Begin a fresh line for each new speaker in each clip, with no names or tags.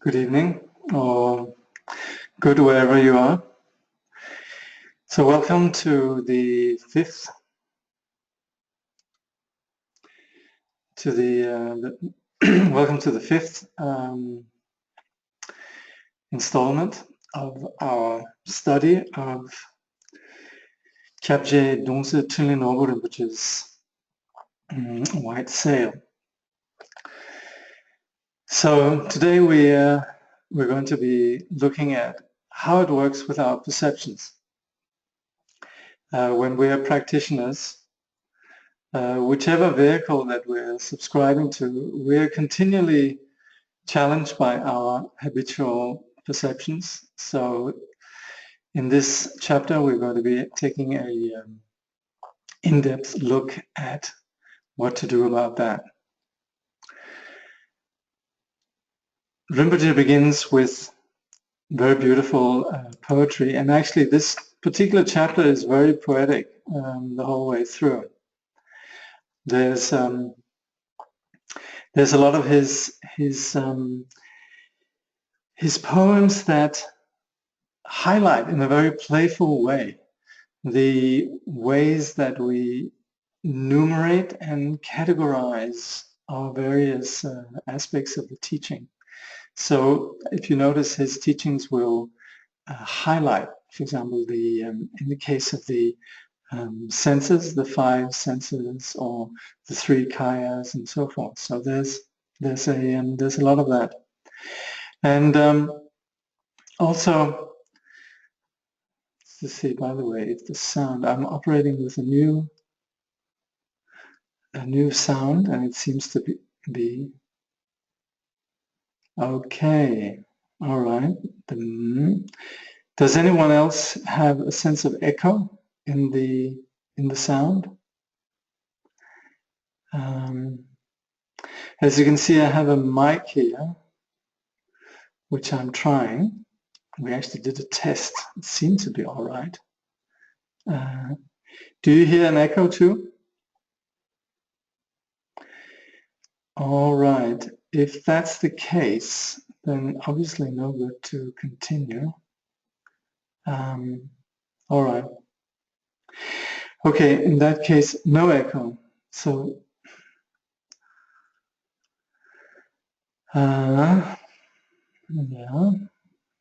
good evening, or good wherever you are. So welcome to the fifth, welcome to the fifth installment of our study of Kyabje Dongse Thinley Norbu Rinpoche's White Sail. So today we're going to be looking at how it works with our perceptions. When we are practitioners, whichever vehicle that we're subscribing to, we're continually challenged by our habitual perceptions. So in this chapter, we're going to be taking a in-depth look at what to do about that. Rinpoche begins with very beautiful poetry, and actually this particular chapter is very poetic the whole way through. There's a lot of his poems that highlight in a very playful way the ways that we numerate and categorize our various aspects of the teaching. So if you notice, his teachings will highlight, for example, in the case of the senses, the five senses, or the three kayas, and so forth. So there's a lot of that, and also, let's see. By the way, it's the sound. I'm operating with a new sound, and it seems to be okay. All right. Does anyone else have a sense of echo in the sound? As you can see, I have a mic here, which I'm trying. We actually did a test. It seemed to be all right. Do you hear an echo too? All right. If that's the case, then obviously no good to continue. All right. Okay, in that case, no echo. So, yeah,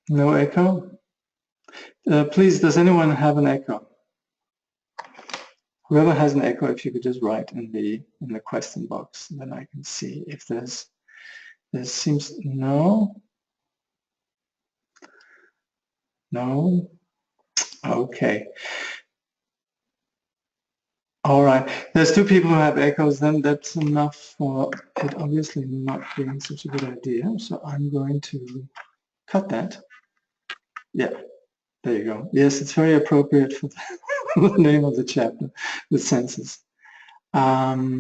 no echo. Please, does anyone have an echo? Whoever has an echo, if you could just write in the question box, then I can see if there seems no. Okay. All right. There's two people who have echoes. Then that's enough for it obviously not being such a good idea. So I'm going to cut that. Yeah. There you go. Yes, it's very appropriate for the name of the chapter, the senses. All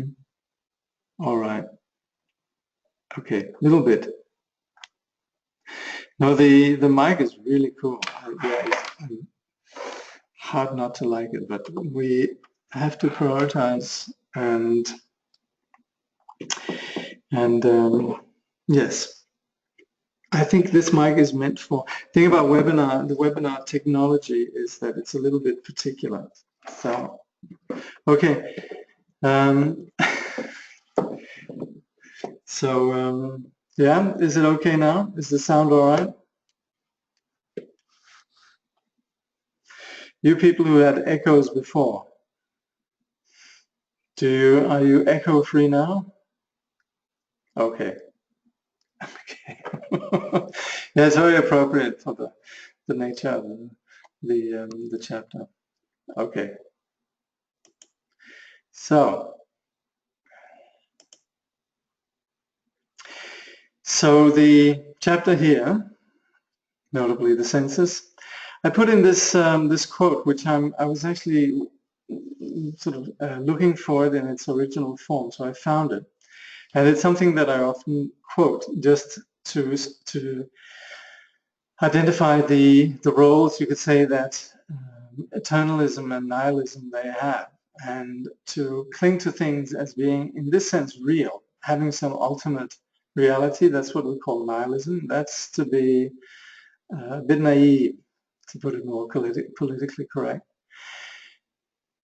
right. Okay, a little bit. No, the mic is really cool. Yeah, it's hard not to like it, but we have to prioritize and yes. I think this mic is meant for, the thing about the webinar technology is that it's a little bit particular. So, okay. Yeah, is it okay now? Is the sound all right? You people who had echoes before, are you echo free now? Okay. Okay. Yeah, it's very appropriate for the nature of the chapter. Okay. So the chapter here, notably the senses, I put in this this quote, which I was actually sort of looking for it in its original form, so I found it, and it's something that I often quote just to identify the roles, you could say, that eternalism and nihilism they have, and to cling to things as being, in this sense, real, having some ultimate reality. That's what we call nihilism. That's to be a bit naive, to put it more politically correct.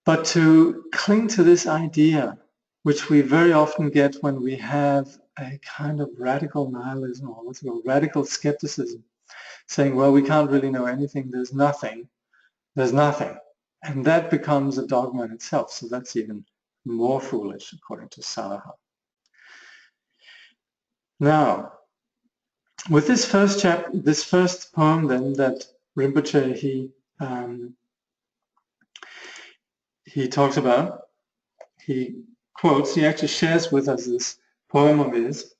But to cling to this idea, which we very often get when we have a kind of radical nihilism, or what's it called, radical skepticism, saying, well, we can't really know anything, there's nothing. And that becomes a dogma in itself. So that's even more foolish, according to Salaha. Now, with this first poem then that Rinpoche, he talks about, he quotes, he actually shares with us this poem of his.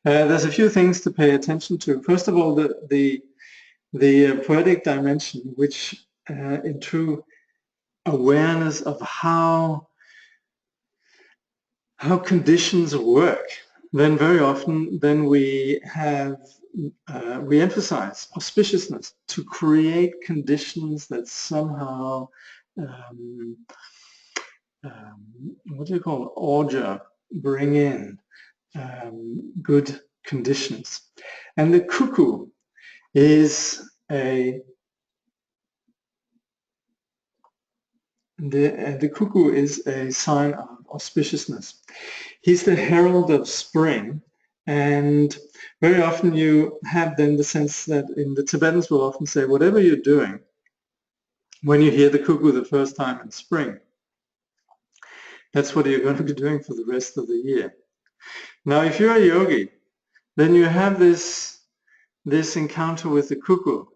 There's a few things to pay attention to. First of all, the poetic dimension, which in true awareness of how conditions work, then very often we emphasize auspiciousness, to create conditions that somehow what do you call it? Order, bring in good conditions. And the cuckoo is the cuckoo is a sign of auspiciousness. He's the herald of spring, and very often you have then the sense that in the Tibetans will often say, whatever you're doing, when you hear the cuckoo the first time in spring, that's what you're going to be doing for the rest of the year. Now, if you're a yogi, then you have this encounter with the cuckoo,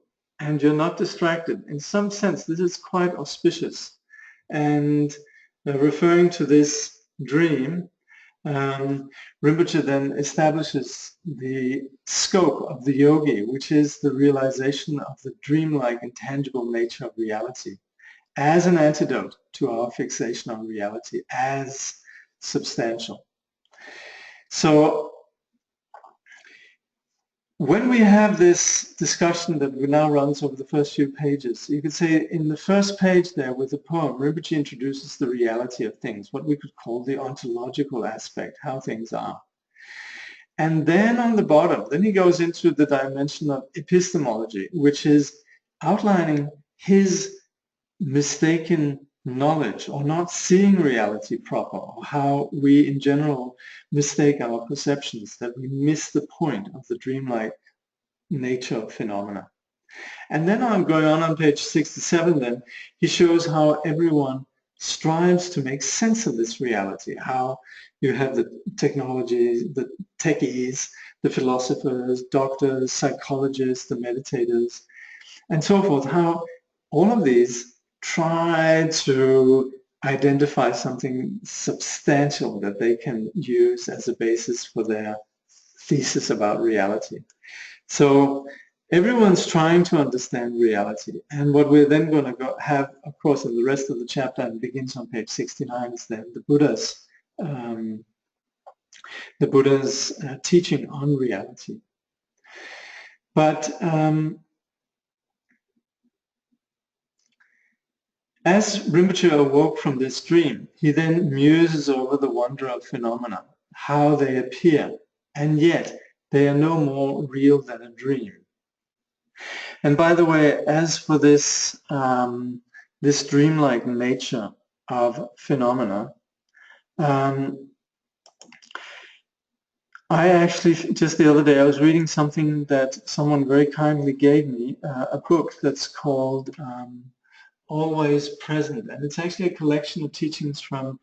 and you're not distracted. In some sense, this is quite auspicious. And referring to this dream, Rinpoche then establishes the scope of the yogi, which is the realization of the dreamlike, intangible nature of reality, as an antidote to our fixation on reality as substantial. So when we have this discussion that now runs over the first few pages, you could say in the first page there with the poem, Rinpoche introduces the reality of things, what we could call the ontological aspect, how things are. And then on the bottom, then he goes into the dimension of epistemology, which is outlining his mistaken knowledge or not seeing reality proper, or how we in general mistake our perceptions, that we miss the point of the dreamlike nature of phenomena. And then I'm going on page 67 then, he shows how everyone strives to make sense of this reality, how you have the technology, the techies, the philosophers, doctors, psychologists, the meditators, and so forth, how all of these try to identify something substantial that they can use as a basis for their thesis about reality. So everyone's trying to understand reality. And what we're then going to have, of course, in the rest of the chapter, and begins on page 69, is then the Buddha's teaching on reality. But as Rinpoche awoke from this dream, he then muses over the wonder of phenomena, how they appear, and yet they are no more real than a dream. And by the way, as for this, this dreamlike nature of phenomena, I actually, just the other day, I was reading something that someone very kindly gave me, a book that's called Always Present, and it's actually a collection of teachings from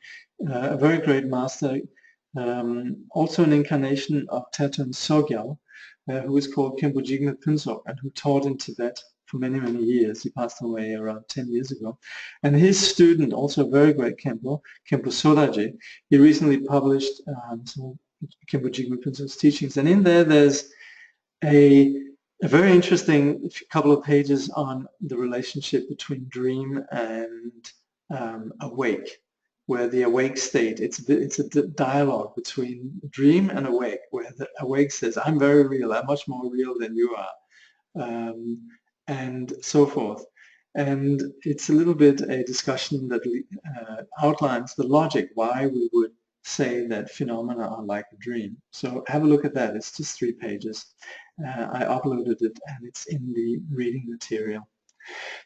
a very great master, also an incarnation of Taton Sogyal, who is called Khenpo Jigme Phuntsok, and who taught in Tibet for many, many years. He passed away around 10 years ago. And his student, also a very great Khenpo Sodaji, he recently published some Khenpo Jigme Phuntsok's teachings, and in there there's a very interesting couple of pages on the relationship between dream and awake, where the awake state, it's a dialogue between dream and awake, where the awake says, I'm very real, I'm much more real than you are, and so forth. And it's a little bit a discussion that outlines the logic, why we would say that phenomena are like a dream. So have a look at that. It's just 3 pages. I uploaded it and it's in the reading material.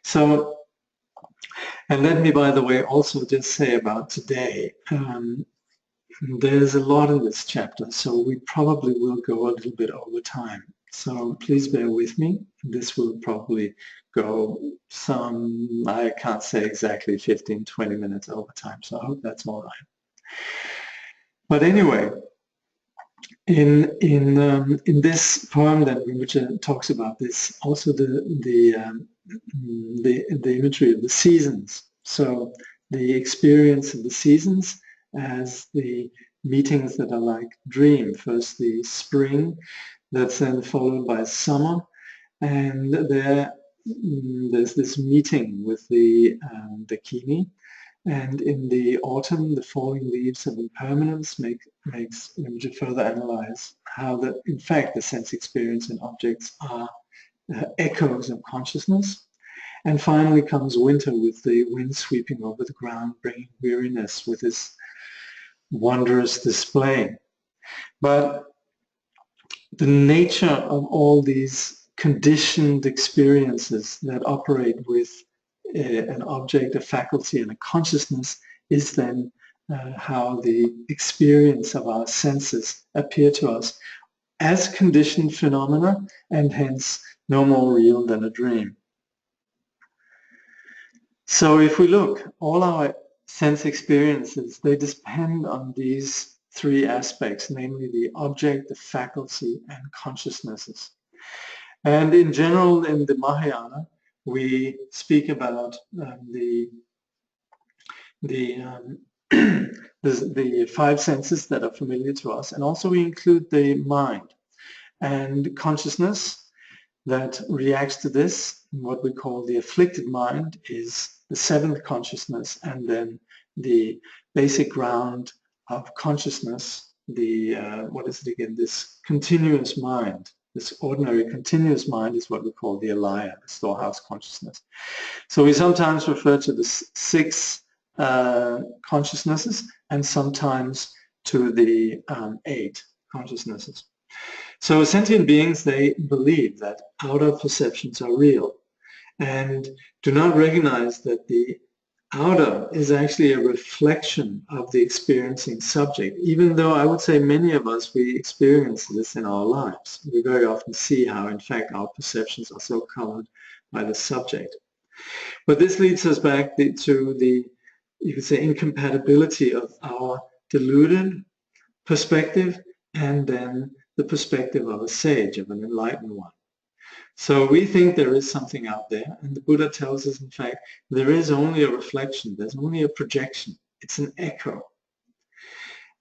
So, and let me, by the way, also just say about today. There's a lot in this chapter, so we probably will go a little bit over time. So please bear with me. This will probably go some, I can't say exactly 15, 20 minutes over time, so I hope that's all right. But anyway, in this poem that Rinpoche talks about this, also the imagery of the seasons. So the experience of the seasons as the meetings that are like dream. First the spring, that's then followed by summer, and there's this meeting with the kini. And in the autumn, the falling leaves of impermanence makes Rinpoche further analyze how that, in fact, the sense experience and objects are echoes of consciousness. And finally comes winter with the wind sweeping over the ground, bringing weariness with this wondrous display. But the nature of all these conditioned experiences that operate with an object, a faculty, and a consciousness is then how the experience of our senses appear to us as conditioned phenomena, and hence no more real than a dream. So if we look, all our sense experiences, they depend on these 3 aspects, namely the object, the faculty, and consciousnesses. And in general, in the Mahayana, we speak about the 5 senses that are familiar to us, and also we include the mind and consciousness that reacts to this. What we call the afflicted mind is the 7th consciousness, and then the basic ground of consciousness, the what is it again, this continuous mind. This ordinary continuous mind is what we call the alaya, the storehouse consciousness. So we sometimes refer to the 6 consciousnesses, and sometimes to the 8 consciousnesses. So sentient beings, they believe that outer perceptions are real and do not recognize that the outer is actually a reflection of the experiencing subject, even though I would say many of us, we experience this in our lives. We very often see how, in fact, our perceptions are so colored by the subject. But this leads us back to the, you could say, incompatibility of our deluded perspective and then the perspective of a sage, of an enlightened one. So we think there is something out there, and the Buddha tells us, in fact, there is only a reflection, there's only a projection, it's an echo.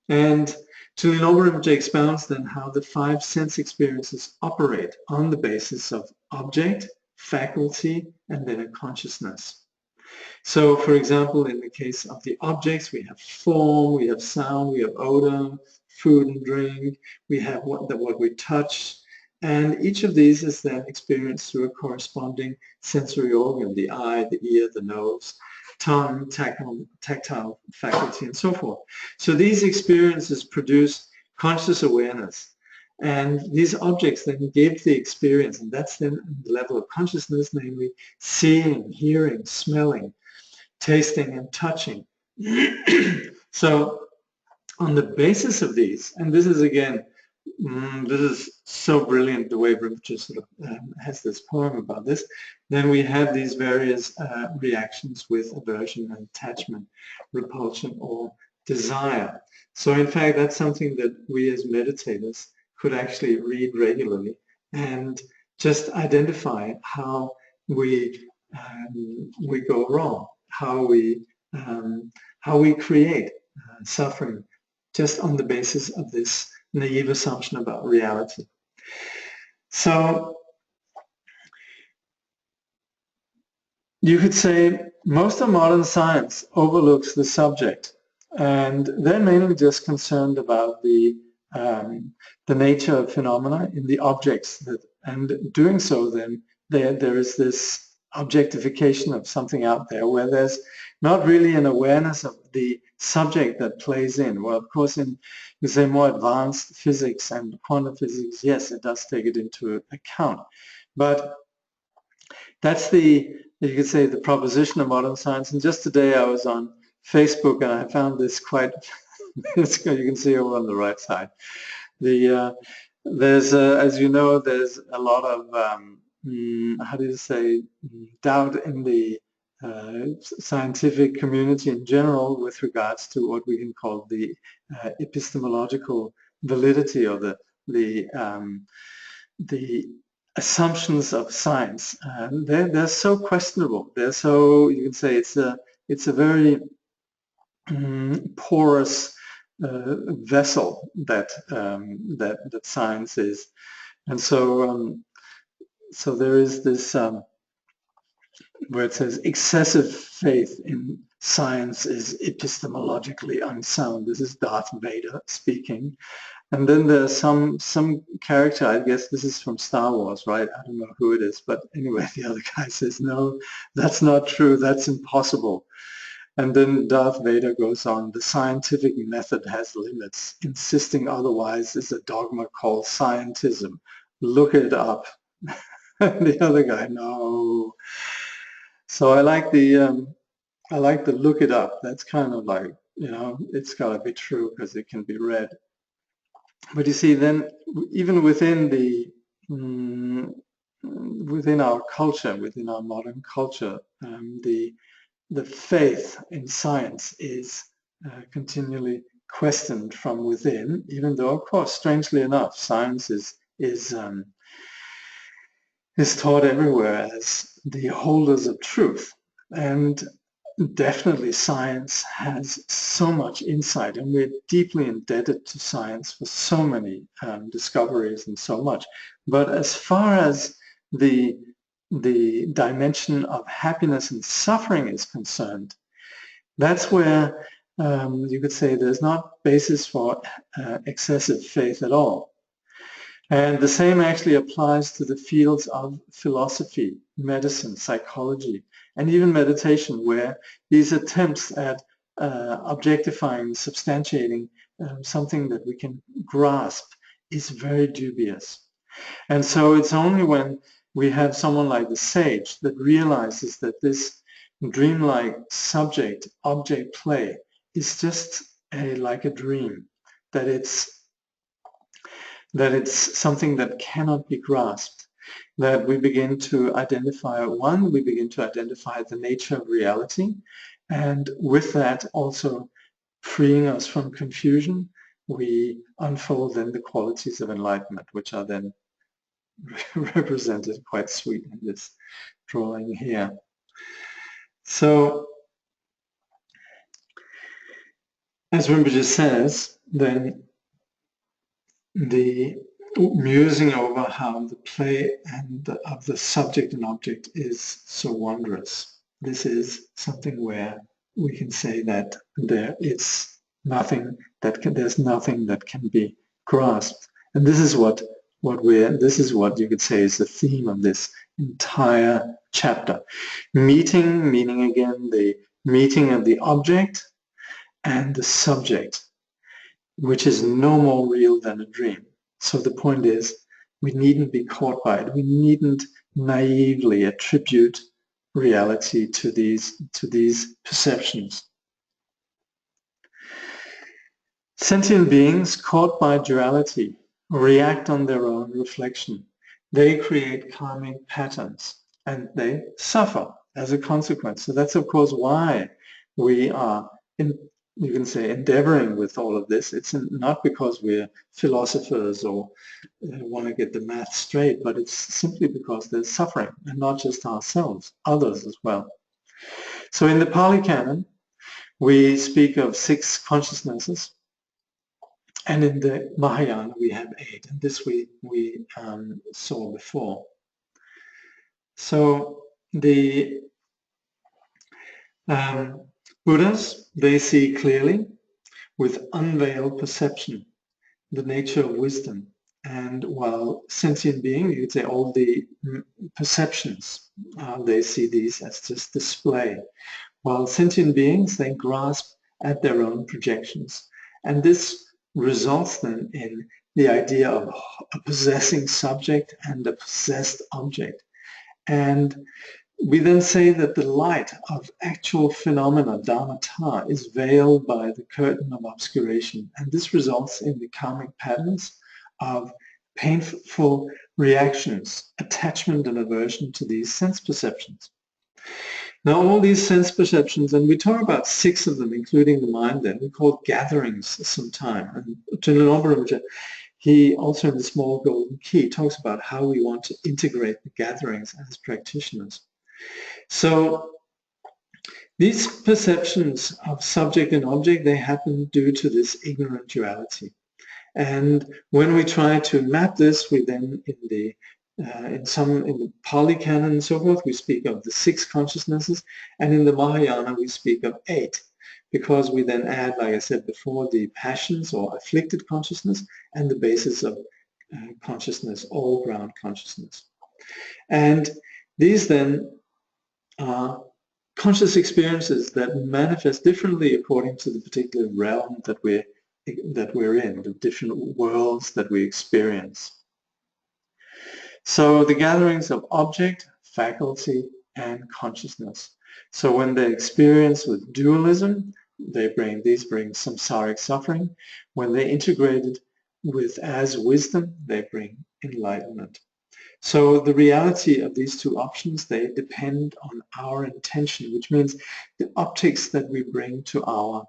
And Thinley Norbu expounds then how the 5 sense experiences operate on the basis of object, faculty, and then a consciousness. So, for example, in the case of the objects, we have form, we have sound, we have odor, food and drink, we have what we touch, and each of these is then experienced through a corresponding sensory organ, the eye, the ear, the nose, tongue, tactile faculty, and so forth. So these experiences produce conscious awareness. And these objects then give the experience, and that's then the level of consciousness, namely seeing, hearing, smelling, tasting, and touching. So on the basis of these, and this is again, this is so brilliant the way Rinpoche sort of has this poem about this, then we have these various reactions with aversion and attachment, repulsion, or desire. So in fact, that's something that we as meditators could actually read regularly and just identify how we go wrong, how we create suffering just on the basis of this naive assumption about reality. So you could say most of modern science overlooks the subject, and they're mainly just concerned about the nature of phenomena in the objects, and doing so then there is this objectification of something out there where there's not really an awareness of the subject that plays in. Well, of course, in, you say, more advanced physics and quantum physics, yes, it does take it into account. But that's the, you could say, the proposition of modern science. And just today I was on Facebook and I found this quite, you can see over on the right side. There's, as you know, there's a lot of, how do you say, doubt in the scientific community in general with regards to what we can call the epistemological validity, or the assumptions of science. They're so questionable. They're so, you can say, it's a very porous vessel that science is, and so so there is this where it says excessive faith in science is epistemologically unsound. This is Darth Vader speaking. And then there's some character, I guess this is from Star Wars, right? I don't know who it is, but anyway, the other guy says, no, that's not true, that's impossible. And then Darth Vader goes on, the scientific method has limits. Insisting otherwise is a dogma called scientism. Look it up. The other guy, no. So I like the look it up. That's kind of like, you know, it's got to be true because it can be read. But you see, then even within within our culture, within our modern culture, the faith in science is continually questioned from within, even though, of course, strangely enough, science is taught everywhere as the holders of truth. And definitely science has so much insight, and we're deeply indebted to science for so many discoveries and so much. But as far as the dimension of happiness and suffering is concerned, that's where you could say there's not basis for excessive faith at all. And the same actually applies to the fields of philosophy, medicine, psychology, and even meditation, where these attempts at objectifying, substantiating something that we can grasp is very dubious. And so it's only when we have someone like the sage that realizes that this dreamlike subject-object play is just like a dream, that it's something that cannot be grasped, that we begin to identify, we begin to identify the nature of reality, and with that also freeing us from confusion, we unfold then the qualities of enlightenment, which are then represented quite sweet in this drawing here. So, as Rinpoche says, then the musing over how the play of the subject and object is so wondrous. This is something where we can say that there's nothing that can be grasped, and this is what you could say is the theme of this entire chapter. Meeting, meaning again the meeting of the object and the subject, which is no more real than a dream. So the point is, we needn't be caught by it. We needn't naively attribute reality to these perceptions. Sentient beings caught by duality react on their own reflection. They create karmic patterns and they suffer as a consequence. So that's of course why we are you can say endeavoring with all of this. It's not because we're philosophers or want to get the math straight, but it's simply because there's suffering, and not just ourselves, others as well. So in the Pali Canon, we speak of 6 consciousnesses, and in the Mahayana we have 8, and this we saw before. So the Buddhas, they see clearly with unveiled perception the nature of wisdom, and while sentient beings, you could say all the perceptions, they see these as just display. while sentient beings, they grasp at their own projections. And this results then in the idea of a possessing subject and a possessed object. And we then say that the light of actual phenomena, dharmata, is veiled by the curtain of obscuration. And this results in the karmic patterns of painful reactions, attachment and aversion to these sense perceptions. Now, all these sense perceptions, and we talk about 6 of them, including the mind then, we call gatherings sometime. And Thinley Norbu, he also in the Small Golden Key talks about how we want to integrate the gatherings as practitioners. So these perceptions of subject and object, they happen due to this ignorant duality. And when we try to map this, we then in the Pali Canon and so forth, we speak of the 6 consciousnesses, and in the Mahayana we speak of 8, because we then add, like I said before, the passions or afflicted consciousness and the basis of consciousness, all ground consciousness. And these then are conscious experiences that manifest differently according to the particular realm that we're in, the different worlds that we experience. So the gatherings of object, faculty, and consciousness. So when they experience with dualism, these bring samsaric suffering. When they integrated with as wisdom, they bring enlightenment. So the reality of these 2 options, they depend on our intention, which means the optics that we bring to our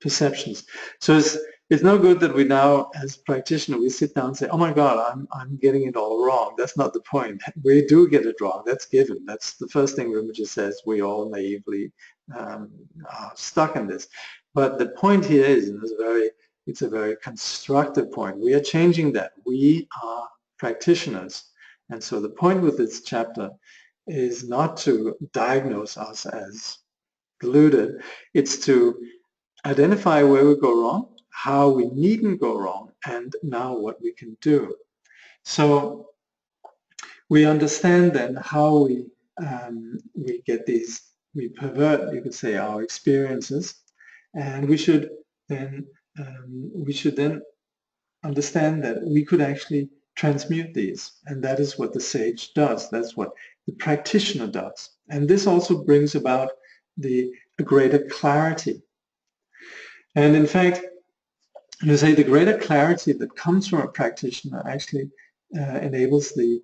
perceptions. So it's no good that we now, as practitioners, we sit down and say, oh my God, I'm getting it all wrong. That's not the point. We do get it wrong. That's given. That's the first thing Rinpoche says. We all naively are stuck in this. But the point here is, and it's a very constructive point, we are changing that. We are practitioners. And so the point with this chapter is not to diagnose us as deluded. It's to identify where we go wrong, how we needn't go wrong, and now what we can do. So we understand then how we get these, we pervert, you could say, our experiences, and we should then understand that we could actually transmute these, and that is what the sage does. That's what the practitioner does, and this also brings about a greater clarity. And in fact, you say the greater clarity that comes from a practitioner actually enables the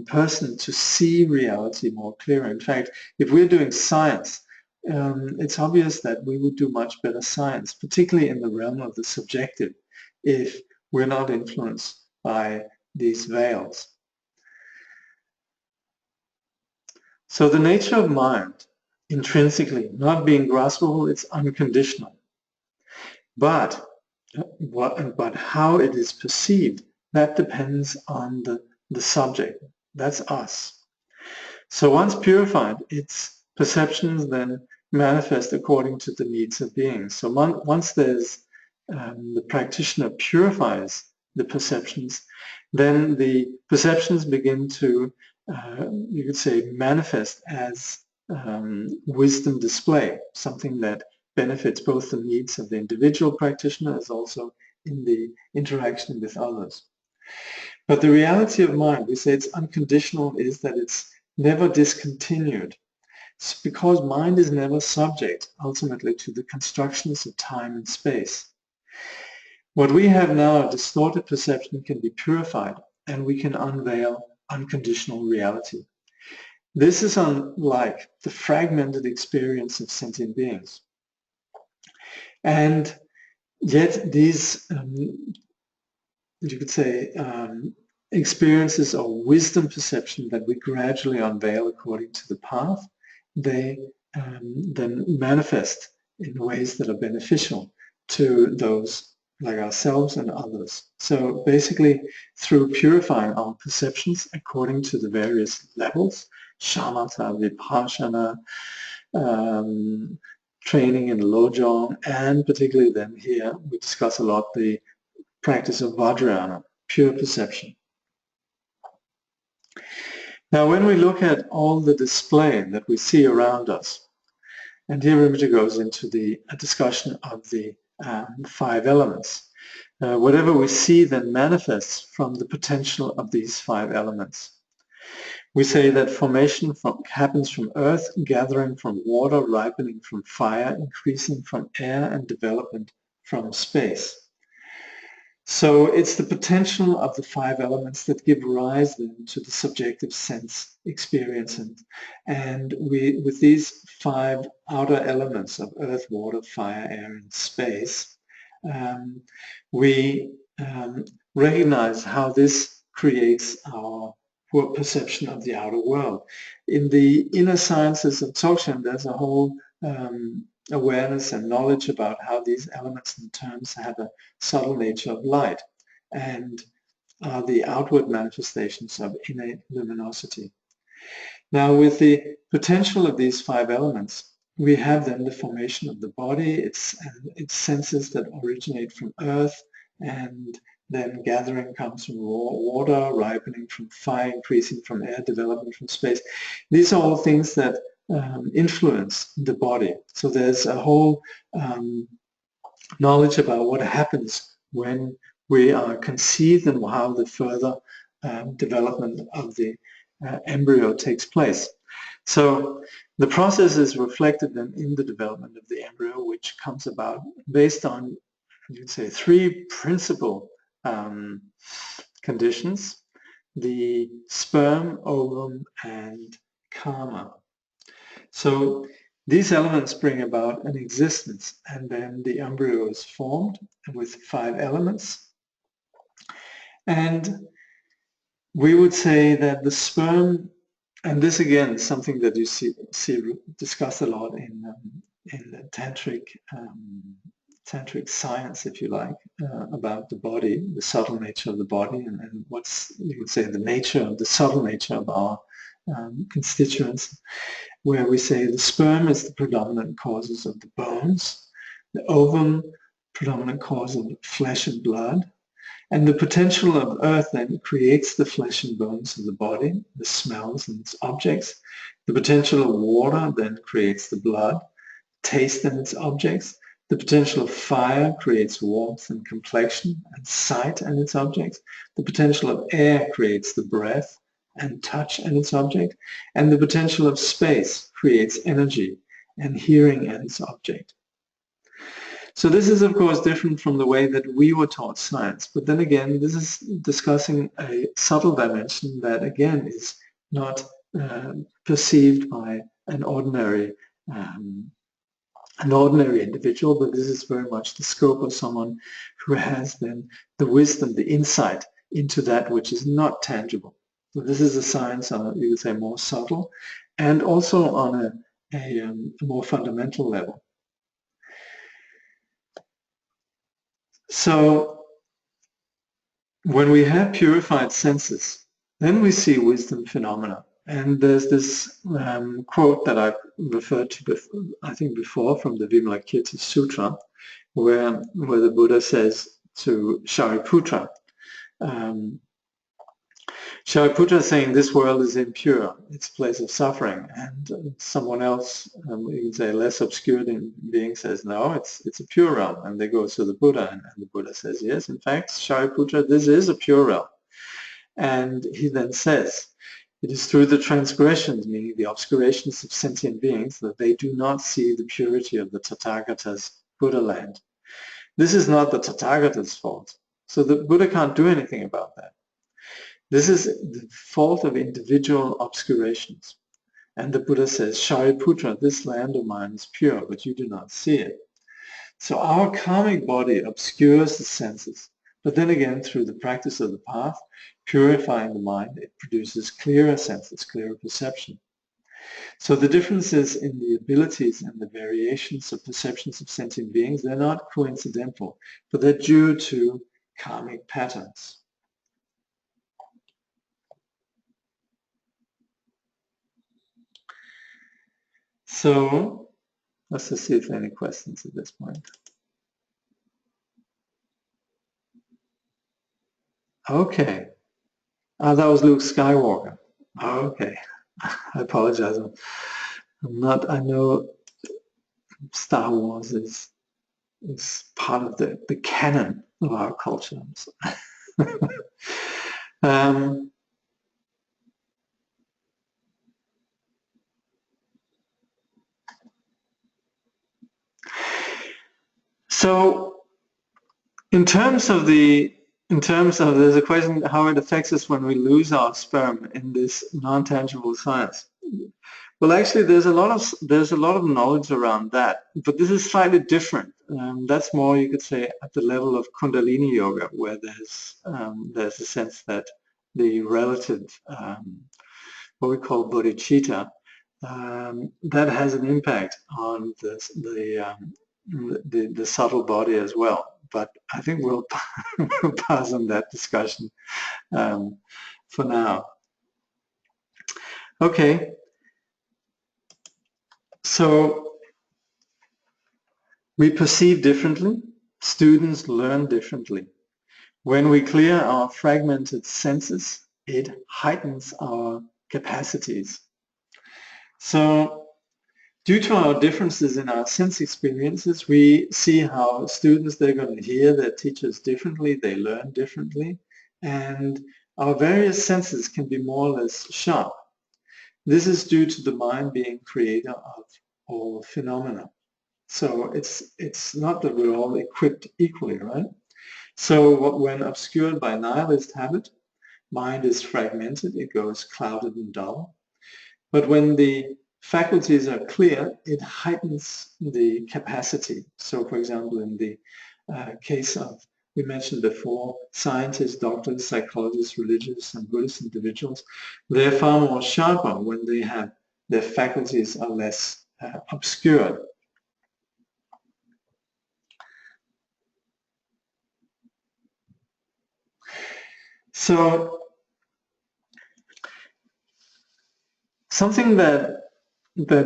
person to see reality more clearly. In fact, if we're doing science, it's obvious that we would do much better science, particularly in the realm of the subjective, if we're not influenced by these veils. So the nature of mind, intrinsically, not being graspable, it's unconditional. But how it is perceived, that depends on the subject. That's us. So once purified, its perceptions then manifest according to the needs of beings. So once there's the practitioner purifies the perceptions, then the perceptions begin to, you could say, manifest as wisdom display, something that benefits both the needs of the individual practitioner as also in the interaction with others. But the reality of mind, we say it's unconditional, is that it's never discontinued. It's because mind is never subject, ultimately, to the constructions of time and space. What we have now, a distorted perception, can be purified, and we can unveil unconditional reality. This is unlike the fragmented experience of sentient beings. And yet these, you could say, experiences of wisdom perception that we gradually unveil according to the path, they then manifest in ways that are beneficial to those like ourselves and others. So basically, through purifying our perceptions according to the various levels, shamatha, vipassana, training in lojong, and particularly then here we discuss a lot the practice of Vajrayana, pure perception. Now when we look at all the display that we see around us, And here Rinpoche goes into a discussion of the 5 elements. Whatever we see then manifests from the potential of these 5 elements. We say that formation happens from earth, gathering from water, ripening from fire, increasing from air, and development from space. So it's the potential of the 5 elements that give rise then to the subjective sense experience. And with these 5 outer elements of earth, water, fire, air, and space, we recognize how this creates our perception of the outer world. In the inner sciences of Dzogchen, there's a whole awareness and knowledge about how these elements and terms have a subtle nature of light and are the outward manifestations of innate luminosity. Now, with the potential of these 5 elements, we have then the formation of the body, its senses that originate from earth, and then gathering comes from water, ripening from fire, increasing from air, development from space. These are all things that influence the body. So there's a whole knowledge about what happens when we are conceived and how the further development of the embryo takes place. So the process is reflected then in the development of the embryo, which comes about based on, you could say, 3 principal conditions: the sperm, ovum, and karma. So these elements bring about an existence, and then the embryo is formed with 5 elements. And we would say that the sperm, and this again is something that you see discussed a lot in the tantric science, if you like, about the body, the subtle nature of the body, and what's, you could say, the subtle nature of our constituents, where we say the sperm is the predominant causes of the bones, the ovum, predominant cause of flesh and blood, and the potential of earth then creates the flesh and bones of the body, the smells and its objects. The potential of water then creates the blood, taste and its objects. The potential of fire creates warmth and complexion and sight and its objects. The potential of air creates the breath and touch and its object. And the potential of space creates energy and hearing and its object. So this is, of course, different from the way that we were taught science. But then again, this is discussing a subtle dimension that, again, is not perceived by an ordinary individual, but this is very much the scope of someone who has then the wisdom, the insight into that which is not tangible. So this is a science on, you could say, more subtle, and also on a more fundamental level. So when we have purified senses, then we see wisdom phenomena. And there's this quote that I've referred to, I think, before, from the Vimalakirti Sutra, where the Buddha says to Shariputra, Shariputra is saying this world is impure, it's a place of suffering, and someone else, you can say a less obscure being, says no, it's a pure realm, and they go to the Buddha, and the Buddha says yes, in fact, Shariputra, this is a pure realm. And he then says, it is through the transgressions, meaning the obscurations of sentient beings, that they do not see the purity of the Tathagata's Buddha land. This is not the Tathagata's fault, so the Buddha can't do anything about that. This is the fault of individual obscurations. And the Buddha says, Shariputra, this land of mine is pure, but you do not see it. So our karmic body obscures the senses, but then again, through the practice of the path, purifying the mind, it produces clearer senses, clearer perception. So the differences in the abilities and the variations of perceptions of sentient beings, they're not coincidental, but they're due to karmic patterns. So let's just see if there are any questions at this point. Okay. That was Luke Skywalker. Okay. I apologize. I'm not, I know Star Wars is part of the canon of our culture. So in terms of there's a question how it affects us when we lose our sperm in this non-tangible science. Well, actually, there's a lot of knowledge around that, but this is slightly different. That's more, you could say, at the level of Kundalini yoga, where there's a sense that the relative, what we call bodhicitta, that has an impact on the subtle body as well. But I think we'll pass on that discussion for now. Okay. So we perceive differently, students learn differently. When we clear our fragmented senses, it heightens our capacities. So due to our differences in our sense experiences, we see how students, they're going to hear their teachers differently, they learn differently, and our various senses can be more or less sharp. This is due to the mind being creator of all phenomena. So it's not that we're all equipped equally, right? So when obscured by nihilist habit, mind is fragmented, it goes clouded and dull. But when the faculties are clear, it heightens the capacity. So for example, in the case of, we mentioned before, scientists, doctors, psychologists, religious and Buddhist individuals, they're far more sharper when they have, their faculties are less obscured. So something that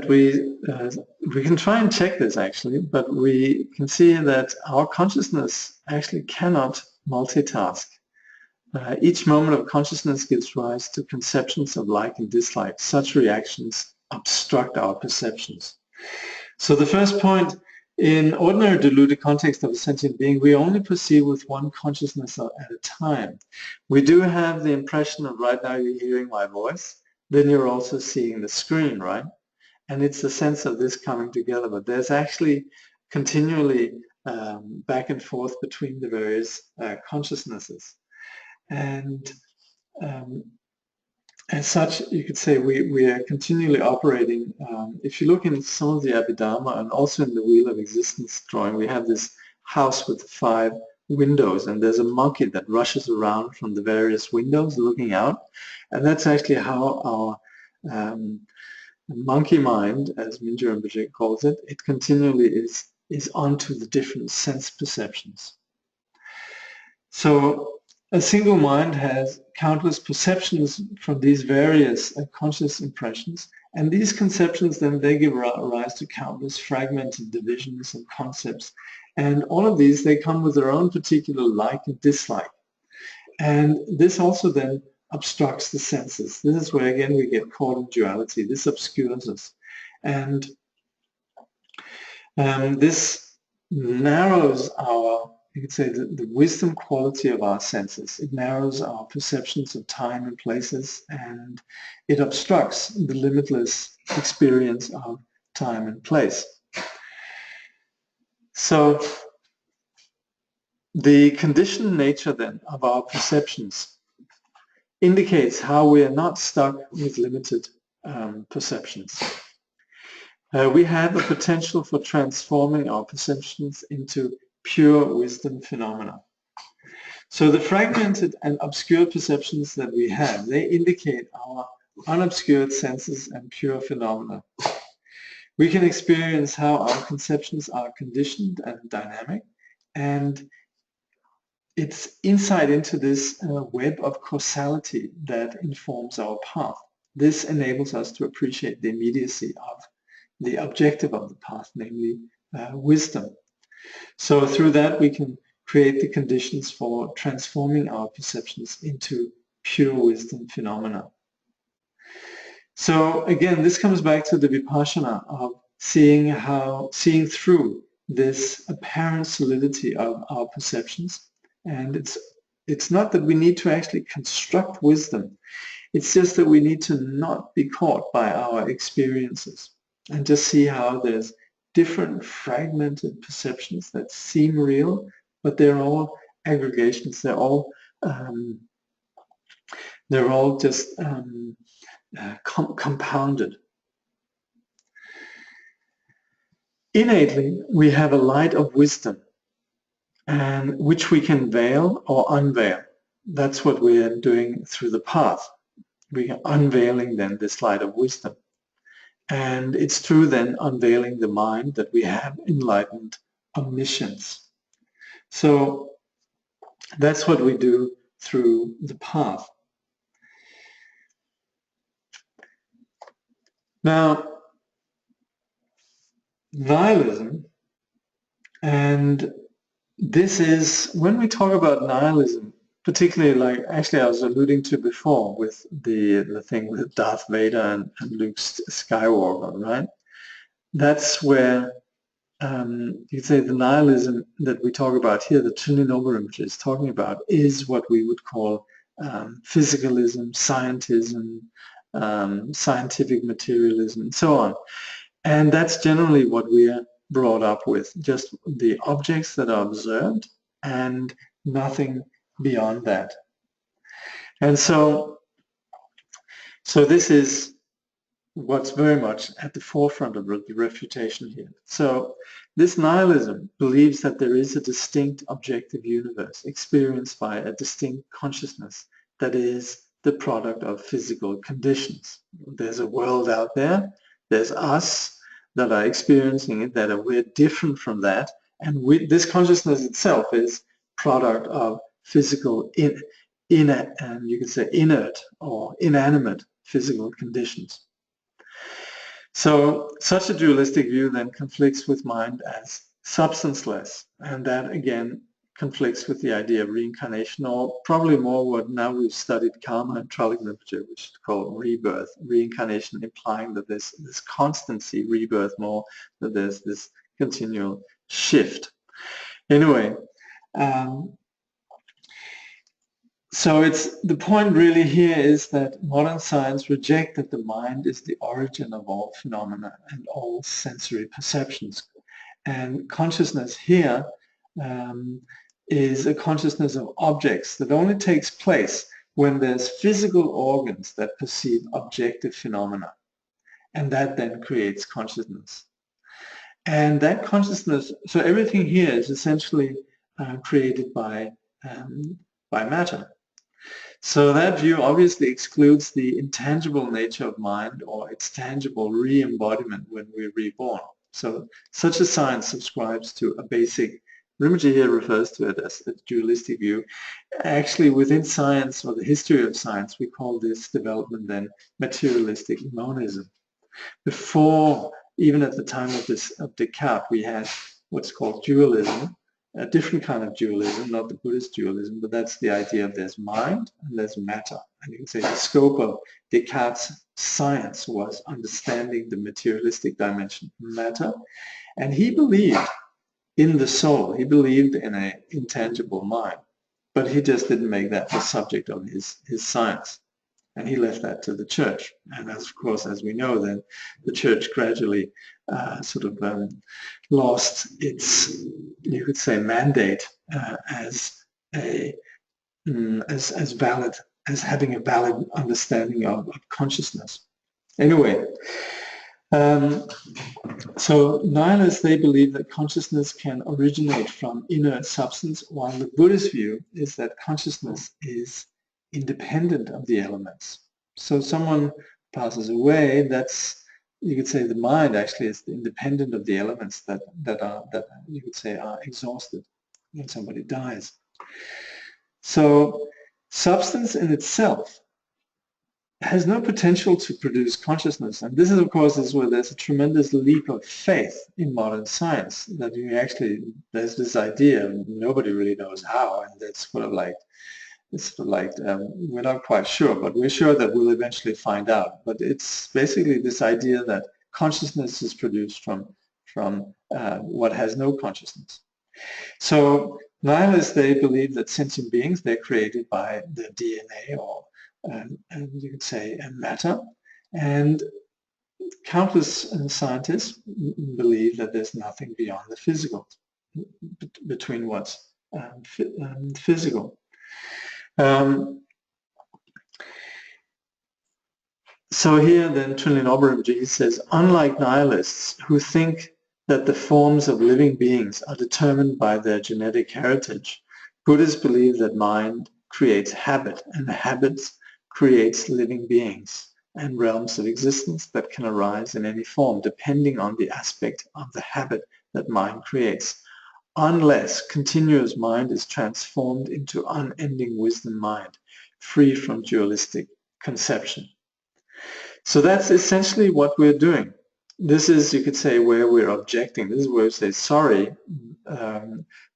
we can try and check this actually, but we can see that our consciousness actually cannot multitask. Each moment of consciousness gives rise to conceptions of like and dislike. Such reactions obstruct our perceptions. So the first point, in ordinary deluded context of a sentient being, we only perceive with one consciousness at a time. We do have the impression of right now you're hearing my voice, then you're also seeing the screen, right? And it's a sense of this coming together, but there's actually continually back and forth between the various consciousnesses. And as such, you could say we are continually operating. If you look in some of the Abhidharma and also in the Wheel of Existence drawing, we have this house with 5 windows, and there's a monkey that rushes around from the various windows looking out. And that's actually how our monkey mind, as Mingyur Rinpoche calls it, it continually is onto the different sense perceptions. So a single mind has countless perceptions from these various conscious impressions, and these conceptions then they give rise to countless fragmented divisions and concepts, and all of these, they come with their own particular like and dislike, and this also then obstructs the senses. This is where again we get caught in duality. This obscures us, and this narrows our, you could say, the wisdom quality of our senses. It narrows our perceptions of time and places, and it obstructs the limitless experience of time and place. So the conditioned nature then of our perceptions indicates how we are not stuck with limited perceptions. We have a potential for transforming our perceptions into pure wisdom phenomena. So the fragmented and obscure perceptions that we have, they indicate our unobscured senses and pure phenomena. We can experience how our conceptions are conditioned and dynamic, and it's insight into this web of causality that informs our path. This enables us to appreciate the immediacy of the objective of the path, namely wisdom. So through that we can create the conditions for transforming our perceptions into pure wisdom phenomena. So again, this comes back to the vipassana of seeing through this apparent solidity of our perceptions. And it's not that we need to actually construct wisdom. It's just that we need to not be caught by our experiences and just see how there's different fragmented perceptions that seem real, but they're all aggregations. They're all just compounded. Innately, we have a light of wisdom, and which we can veil or unveil. That's what we are doing through the path. We are unveiling then this light of wisdom. And it's through then unveiling the mind that we have enlightened omniscience. So that's what we do through the path. Now, nihilism, and this is, when we talk about nihilism, particularly like actually I was alluding to before with the thing with Darth Vader and Luke Skywalker, right? That's where you say the nihilism that we talk about here, the Thinley Norbu is talking about, is what we would call physicalism, scientism, scientific materialism, and so on. And that's generally what we are brought up with, just the objects that are observed and nothing beyond that. And so this is what's very much at the forefront of the refutation here. So this nihilism believes that there is a distinct objective universe experienced by a distinct consciousness that is the product of physical conditions. There's a world out there, there's us that are experiencing it, that we're different from that, and this consciousness itself is product of physical, and you could say inert or inanimate physical conditions. So such a dualistic view then conflicts with mind as substanceless, and that again conflicts with the idea of reincarnation, or probably more what now we've studied karma and Rinpoche, which is called rebirth, reincarnation, implying that there's this constancy, rebirth more, that there's this continual shift. Anyway, so it's the point really here is that modern science rejects that the mind is the origin of all phenomena and all sensory perceptions. And consciousness here is a consciousness of objects that only takes place when there's physical organs that perceive objective phenomena. And that then creates consciousness. And that consciousness, so everything here is essentially created by matter. So that view obviously excludes the intangible nature of mind or its tangible re-embodiment when we're reborn. So such a science subscribes to a basic, Rinpoche here refers to it as a dualistic view. Actually within science, or the history of science, we call this development then materialistic monism. Before, even at the time of Descartes, we had what's called dualism, a different kind of dualism, not the Buddhist dualism, but that's the idea of there's mind and there's matter. And you can say the scope of Descartes' science was understanding the materialistic dimension of matter. And he believed in the soul. He believed in an intangible mind. But he just didn't make that the subject of his science. And he left that to the church. And as, of course, as we know, then the church gradually lost its, you could say, mandate as valid, as having a valid understanding of consciousness. Anyway, so nihilists, they believe that consciousness can originate from inert substance, while the Buddhist view is that consciousness is independent of the elements. So someone passes away, that's, you could say the mind actually is independent of the elements that you could say are exhausted when somebody dies. So substance in itself has no potential to produce consciousness. And this is, of course, is where there's a tremendous leap of faith in modern science, that you actually, there's this idea, nobody really knows how, and that's sort of like, we're not quite sure, but we're sure that we'll eventually find out. But it's basically this idea that consciousness is produced from what has no consciousness. So nihilists, they believe that sentient beings, they're created by the DNA or you could say matter, and countless scientists believe that there's nothing beyond the physical, between what's physical. So here then Thinley Norbu says, unlike nihilists who think that the forms of living beings are determined by their genetic heritage, Buddhists believe that mind creates habit, and habits creates living beings and realms of existence that can arise in any form depending on the aspect of the habit that mind creates, unless continuous mind is transformed into unending wisdom mind, free from dualistic conception. So that's essentially what we're doing. This is, you could say, where we're objecting. This is where we say, sorry,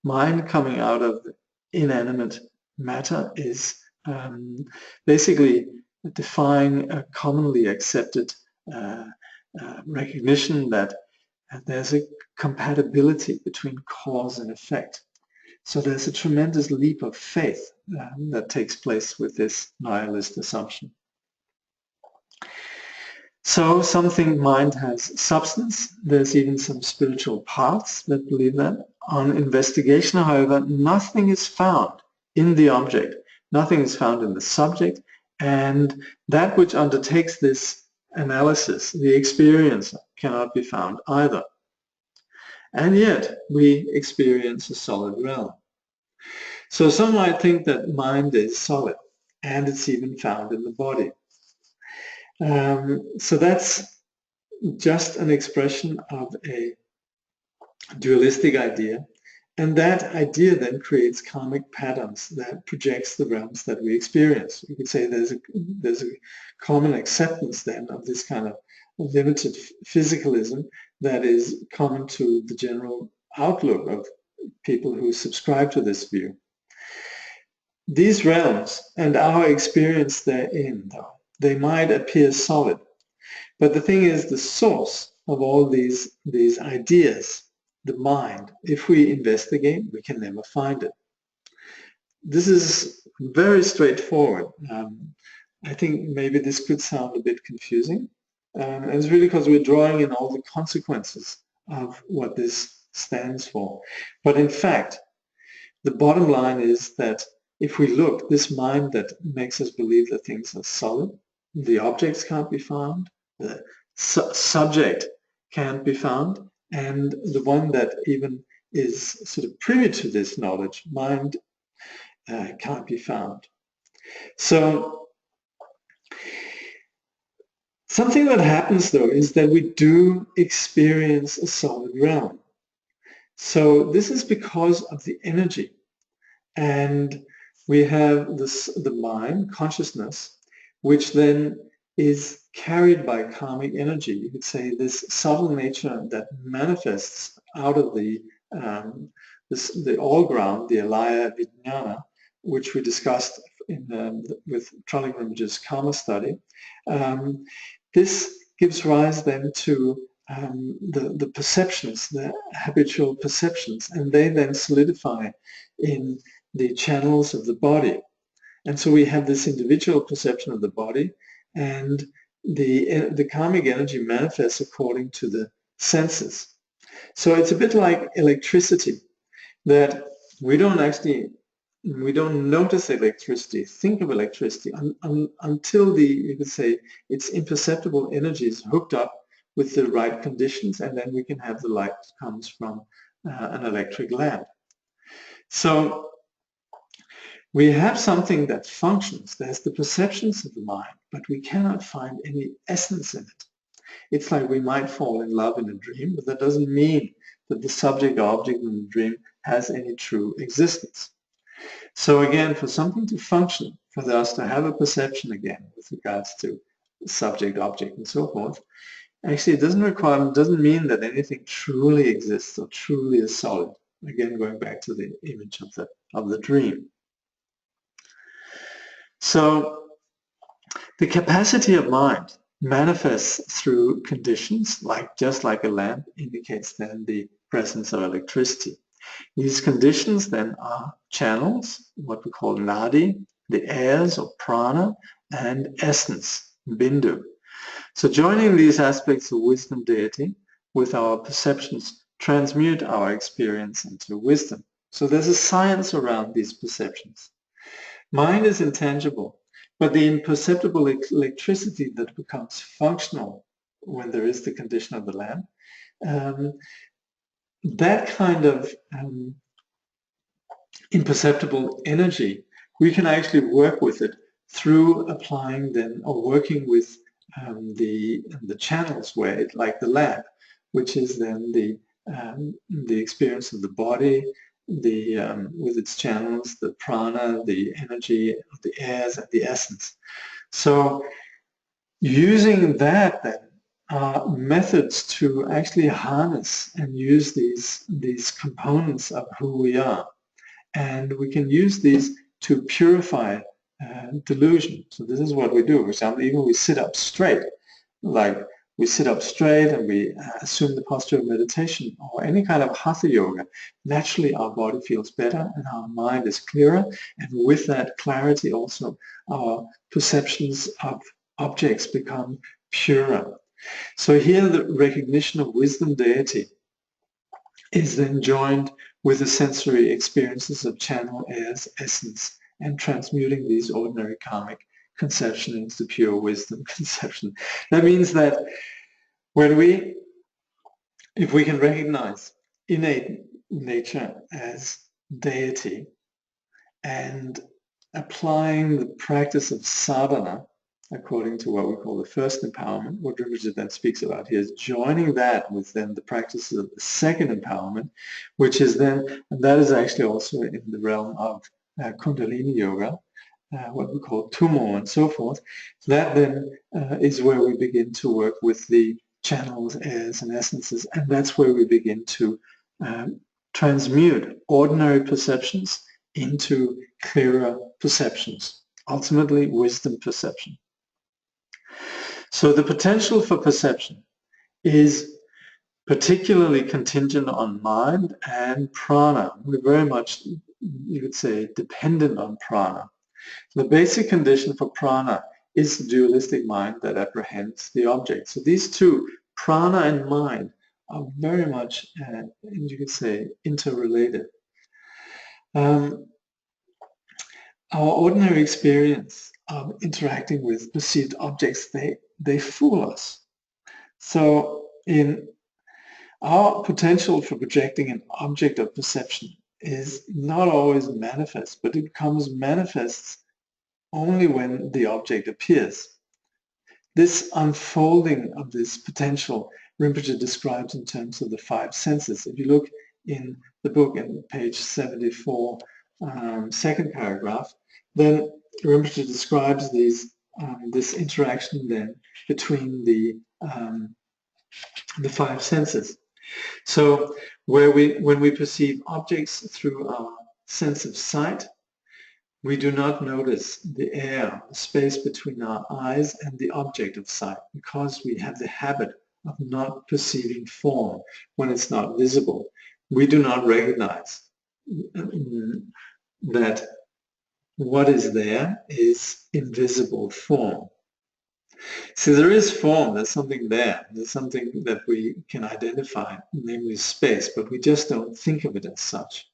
mind coming out of inanimate matter is basically defying a commonly accepted recognition that there's a compatibility between cause and effect. So there's a tremendous leap of faith that takes place with this nihilist assumption. So some think mind has substance. There's even some spiritual paths that believe that. On investigation, however, nothing is found in the object. Nothing is found in the subject. And that which undertakes this analysis, the experiencer, cannot be found either. And yet, we experience a solid realm. So some might think that mind is solid, and it's even found in the body. So that's just an expression of a dualistic idea, and that idea then creates karmic patterns that projects the realms that we experience. You could say there's a common acceptance then of this kind of limited physicalism that is common to the general outlook of people who subscribe to this view. These realms and our experience therein, though, they might appear solid, but the thing is, the source of all these ideas, the mind, if we investigate, we can never find it. This is very straightforward. I think maybe this could sound a bit confusing, and it's really because we're drawing in all the consequences of what this stands for. But in fact, the bottom line is that if we look, this mind that makes us believe that things are solid, the objects can't be found, the subject can't be found, and the one that even is sort of privy to this knowledge, mind, can't be found. So something that happens, though, is that we do experience a solid realm. So this is because of the energy. And we have the mind, consciousness, which then is carried by karmic energy. You could say this subtle nature that manifests out of the all-ground, the alaya vijnana, which we discussed with Thinley Norbu's karma study. This gives rise then to the perceptions, the habitual perceptions, and they then solidify in the channels of the body. And so we have this individual perception of the body, and the karmic energy manifests according to the senses. So it's a bit like electricity, that we don't notice electricity, think of electricity until you could say, its imperceptible energy is hooked up with the right conditions, and then we can have the light that comes from an electric lamp. So we have something that functions. There's the perceptions of the mind, but we cannot find any essence in it. It's like we might fall in love in a dream, but that doesn't mean that the subject or object in the dream has any true existence. So again, for something to function, for us to have a perception again with regards to subject, object, and so forth, actually it doesn't mean that anything truly exists or truly is solid. Again, going back to the image of the dream. So the capacity of mind manifests through conditions, just like a lamp indicates then the presence of electricity. These conditions then are channels, what we call nadi, the airs or prana, and essence, bindu. So joining these aspects of wisdom deity with our perceptions transmute our experience into wisdom. So there's a science around these perceptions. Mind is intangible, but the imperceptible electricity that becomes functional when there is the condition of the lamp, that kind of imperceptible energy, we can actually work with it through applying then or working with the channels where it, like the lamp, which is then the experience of the body, with its channels, the prana, the energy of the airs, and the essence. So using that then are methods to actually harness and use these components of who we are. And we can use these to purify delusion. So this is what we do. For example, even we sit up straight, like we sit up straight and we assume the posture of meditation or any kind of hatha yoga, naturally our body feels better and our mind is clearer. And with that clarity also, our perceptions of objects become purer. So here the recognition of wisdom deity is then joined with the sensory experiences of channel, airs, essence, and transmuting these ordinary karmic conception into pure wisdom conception. That means that if we can recognize innate nature as deity and applying the practice of sadhana, according to what we call the first empowerment, what Rinpoche then speaks about here is joining that with then the practices of the second empowerment, which is then, and that is actually also in the realm of Kundalini Yoga, what we call Tumo and so forth. That then is where we begin to work with the channels, airs, and essences, and that's where we begin to transmute ordinary perceptions into clearer perceptions, ultimately wisdom perception. So the potential for perception is particularly contingent on mind and prana. We're very much, you could say, dependent on prana. The basic condition for prana is the dualistic mind that apprehends the object. So these two, prana and mind, are very much, you could say, interrelated. Our ordinary experience of interacting with perceived objects, they fool us. So in our potential for projecting an object of perception is not always manifest, but it becomes manifest only when the object appears. This unfolding of this potential, Rinpoche describes in terms of the five senses. If you look in the book in page 74, second paragraph, then Rinpoche describes this interaction then between the five senses. So when we perceive objects through our sense of sight, we do not notice the air, the space between our eyes and the object of sight, because we have the habit of not perceiving form when it's not visible. We do not recognize that what is there is invisible form. See, there is form, there's something there, there's something that we can identify, namely space, but we just don't think of it as such.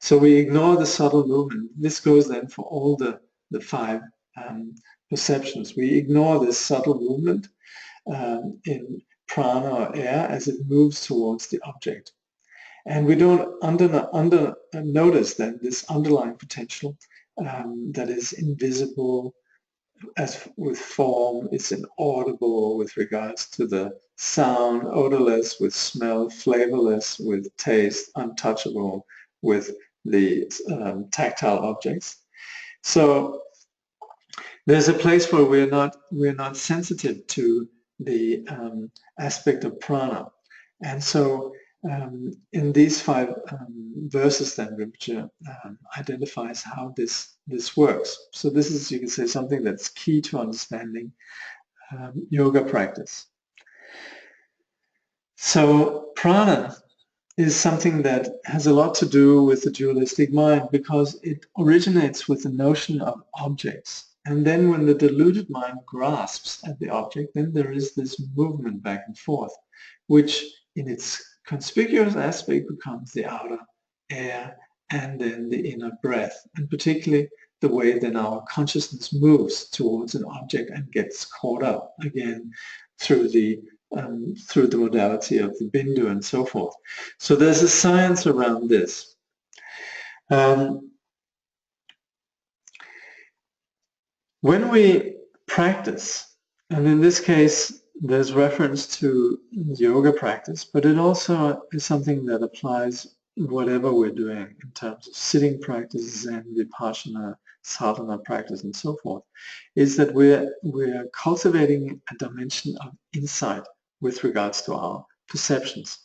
So we ignore the subtle movement. This goes then for all the five perceptions. We ignore this subtle movement in prana or air as it moves towards the object. And we don't notice then this underlying potential that is invisible, as with form, it's inaudible with regards to the sound, odorless with smell, flavorless with taste, untouchable with the tactile objects. So there's a place where we're not sensitive to the aspect of prana. And so in these five verses then Rinpoche identifies how this works. So this is, you can say, something that's key to understanding yoga practice. So prana is something that has a lot to do with the dualistic mind because it originates with the notion of objects. And then when the deluded mind grasps at the object, then there is this movement back and forth, which in its conspicuous aspect becomes the outer air and then the inner breath, and particularly the way then our consciousness moves towards an object and gets caught up again through the modality of the bindu and so forth. So there's a science around this. When we practice, and in this case there's reference to yoga practice, but it also is something that applies whatever we're doing in terms of sitting practice, Zen, Vipassana, sadhana practice and so forth, is that we're cultivating a dimension of insight with regards to our perceptions.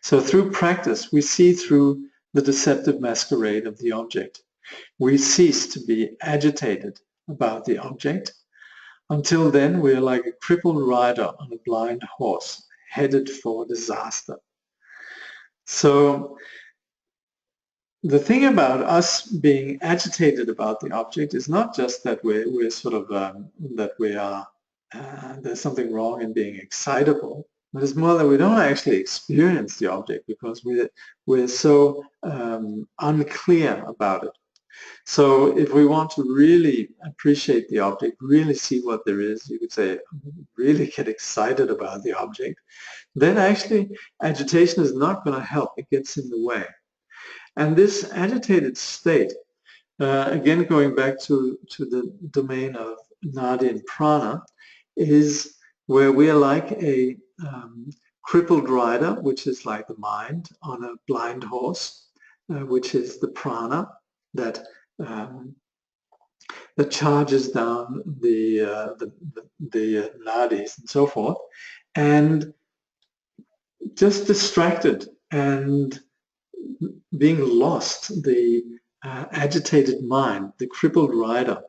So through practice, we see through the deceptive masquerade of the object. We cease to be agitated about the object. Until then, we're like a crippled rider on a blind horse, headed for disaster. So the thing about us being agitated about the object is not just that we're sort of, that we are, there's something wrong in being excitable, but it's more that we don't actually experience the object because we're so unclear about it. So if we want to really appreciate the object, really see what there is, you could say, really get excited about the object, then actually agitation is not going to help. It gets in the way. And this agitated state, again going back to the domain of nadi and prana, is where we are like a crippled rider, which is like the mind, on a blind horse, which is the prana that charges down the nadis and so forth, and just distracted and being lost, the agitated mind, the crippled rider,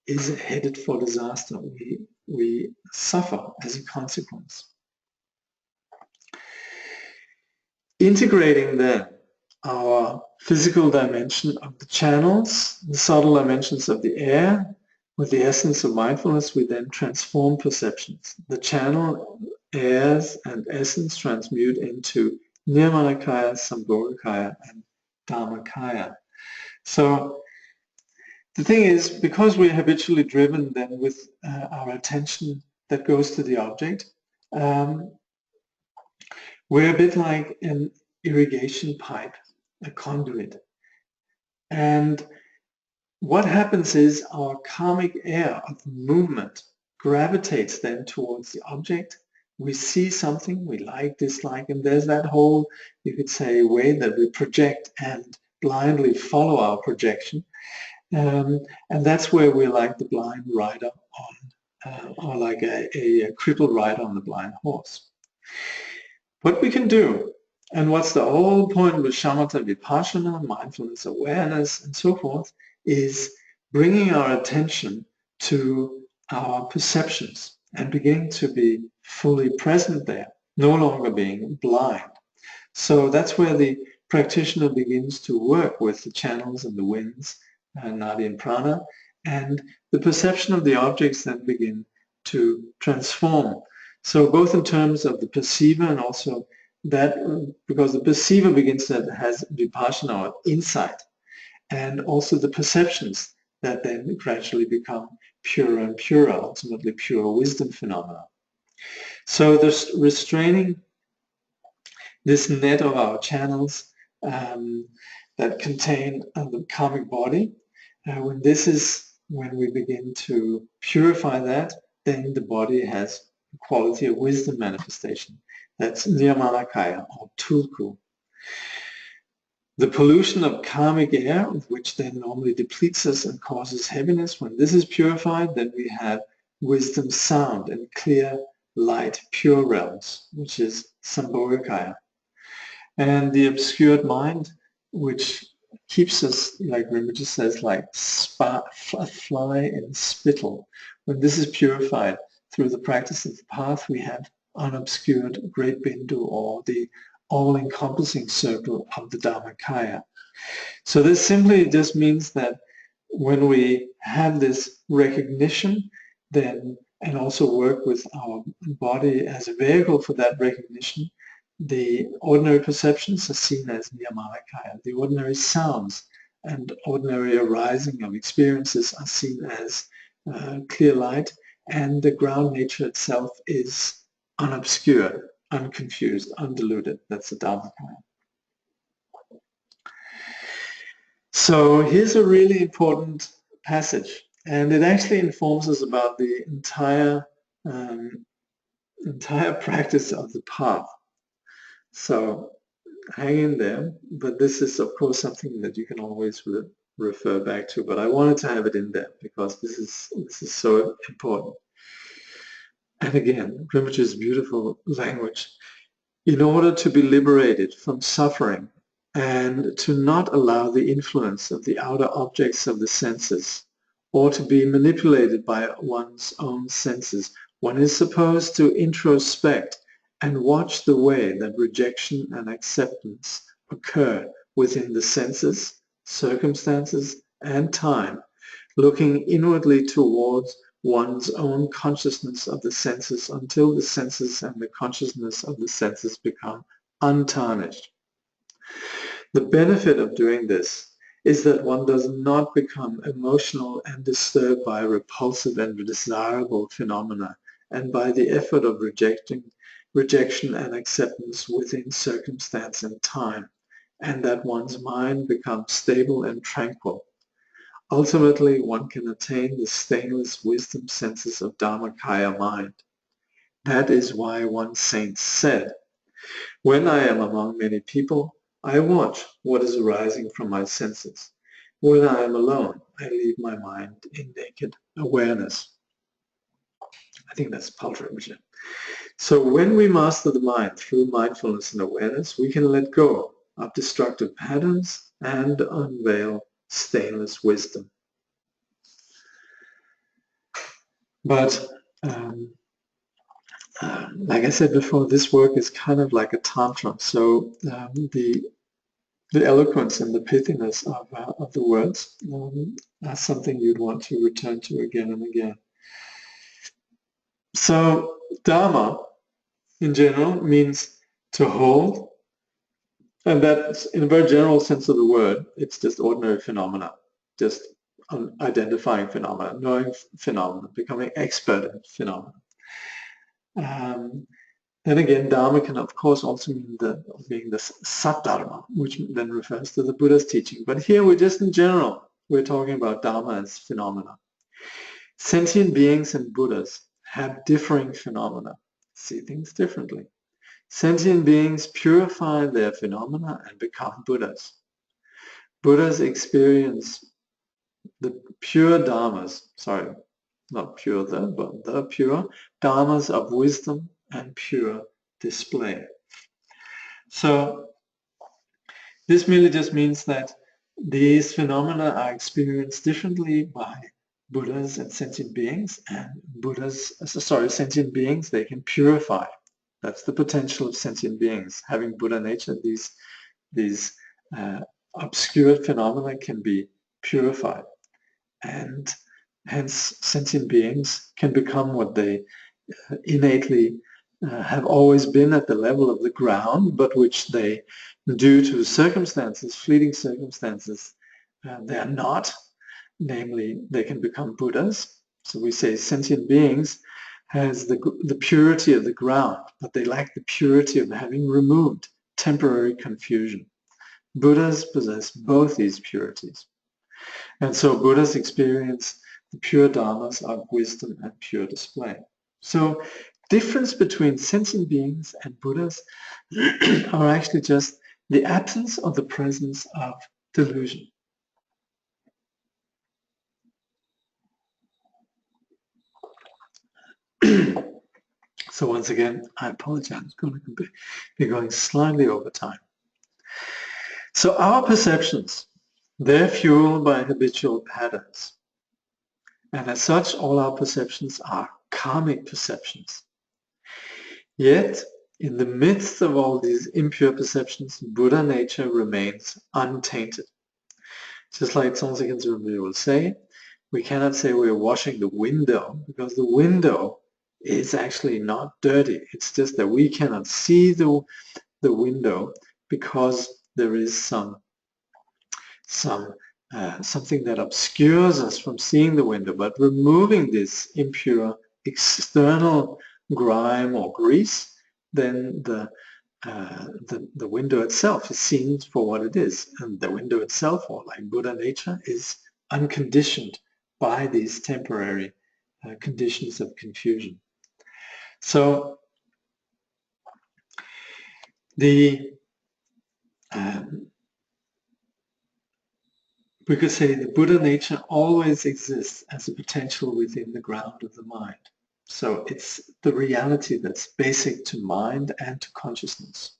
is headed for disaster. We suffer as a consequence. Integrating then our physical dimension of the channels, the subtle dimensions of the air, with the essence of mindfulness, we then transform perceptions. The channel, airs, and essence transmute into Nirmanakaya, Sambhogakaya, and Dharmakaya. So the thing is, because we're habitually driven then with our attention that goes to the object, we're a bit like an irrigation pipe, a conduit. And what happens is our karmic air of movement gravitates then towards the object. We see something we like, dislike, and there's that whole, you could say, way that we project and blindly follow our projection. And that's where we're like the blind rider on, or like a crippled rider on the blind horse. What we can do, and what's the whole point with shamatha vipassana, mindfulness awareness, and so forth, is bringing our attention to our perceptions and beginning to be fully present there, no longer being blind. So that's where the practitioner begins to work with the channels and the winds, nadi and prana, and the perception of the objects then begin to transform. So both in terms of the perceiver and also that, because the perceiver begins to has vipassana or insight, and also the perceptions that then gradually become purer and purer, ultimately pure wisdom phenomena. So there's restraining this net of our channels that contain the karmic body. When we begin to purify that, then the body has the quality of wisdom manifestation. That's Nirmanakaya or Tulku. The pollution of karmic air, which then normally depletes us and causes heaviness, when this is purified, then we have wisdom sound and clear light pure realms, which is Sambhogakaya. And the obscured mind, which keeps us, like Rinpoche says, like a fly in spittle, When this is purified through the practice of the path, we have unobscured great Bindu, or the all-encompassing circle of the Dharmakaya. So this simply just means that when we have this recognition, then, and also work with our body as a vehicle for that recognition, the ordinary perceptions are seen as Niyamanakaya. The ordinary sounds and ordinary arising of experiences are seen as clear light, and the ground nature itself is unobscured, unconfused, undiluted. That's the Dharmakaya. So here's a really important passage, and it actually informs us about the entire practice of the path. So hang in there, but this is of course something that you can always refer back to, but I wanted to have it in there because this is so important. And again, Rinpoche's beautiful language. In order to be liberated from suffering and to not allow the influence of the outer objects of the senses or to be manipulated by one's own senses, one is supposed to introspect and watch the way that rejection and acceptance occur within the senses, circumstances, and time, looking inwardly towards one's own consciousness of the senses until the senses and the consciousness of the senses become untarnished. The benefit of doing this is that one does not become emotional and disturbed by repulsive and desirable phenomena and by the effort of rejection and acceptance within circumstance and time, and that one's mind becomes stable and tranquil. Ultimately, one can attain the stainless wisdom senses of Dharmakaya mind. That is why one saint said, "When I am among many people, I watch what is arising from my senses. When I am alone, I leave my mind in naked awareness." I think that's Paltra. So when we master the mind through mindfulness and awareness, we can let go of destructive patterns and unveil stainless wisdom. But like I said before, this work is kind of like a tantra. So the eloquence and the pithiness of the words are something you'd want to return to again and again. So Dharma, in general, means to hold, and that's in a very general sense of the word. It's just ordinary phenomena, just identifying phenomena, knowing phenomena, becoming expert in phenomena. Then again, Dharma can of course also mean being the Sat-Dharma, which then refers to the Buddha's teaching. But here we're just in general, we're talking about Dharma as phenomena. Sentient beings and Buddhas have differing phenomena, see things differently. Sentient beings purify their phenomena and become Buddhas. Buddhas experience the pure Dharmas, sorry, not pure but the pure Dharmas of wisdom and pure display. So this merely just means that these phenomena are experienced differently by Buddhas and sentient beings, and sentient beings, they can purify. That's the potential of sentient beings. Having Buddha nature, these obscure phenomena can be purified, and hence sentient beings can become what they innately have always been at the level of the ground, but which they, due to circumstances, fleeting circumstances, they are not. Namely, they can become Buddhas. So we say sentient beings has the purity of the ground, but they lack the purity of having removed temporary confusion. Buddhas possess both these purities. And so Buddhas experience the pure dharmas of wisdom and pure display. So difference between sentient beings and Buddhas are actually just the absence of the presence of delusion. So once again, I apologize. I'm going to be going slightly over time. So our perceptions, they're fueled by habitual patterns. And as such, all our perceptions are karmic perceptions. Yet, in the midst of all these impure perceptions, Buddha nature remains untainted. Just like Tsongtse Rinpoche will say, we cannot say we're washing the window, because the window is actually not dirty. It's just that we cannot see the window because there is something that obscures us from seeing the window. But removing this impure external grime or grease, then the window itself is seen for what it is, and the window itself, or like Buddha nature, is unconditioned by these temporary conditions of confusion. So we could say the Buddha nature always exists as a potential within the ground of the mind. So it's the reality that's basic to mind and to consciousness.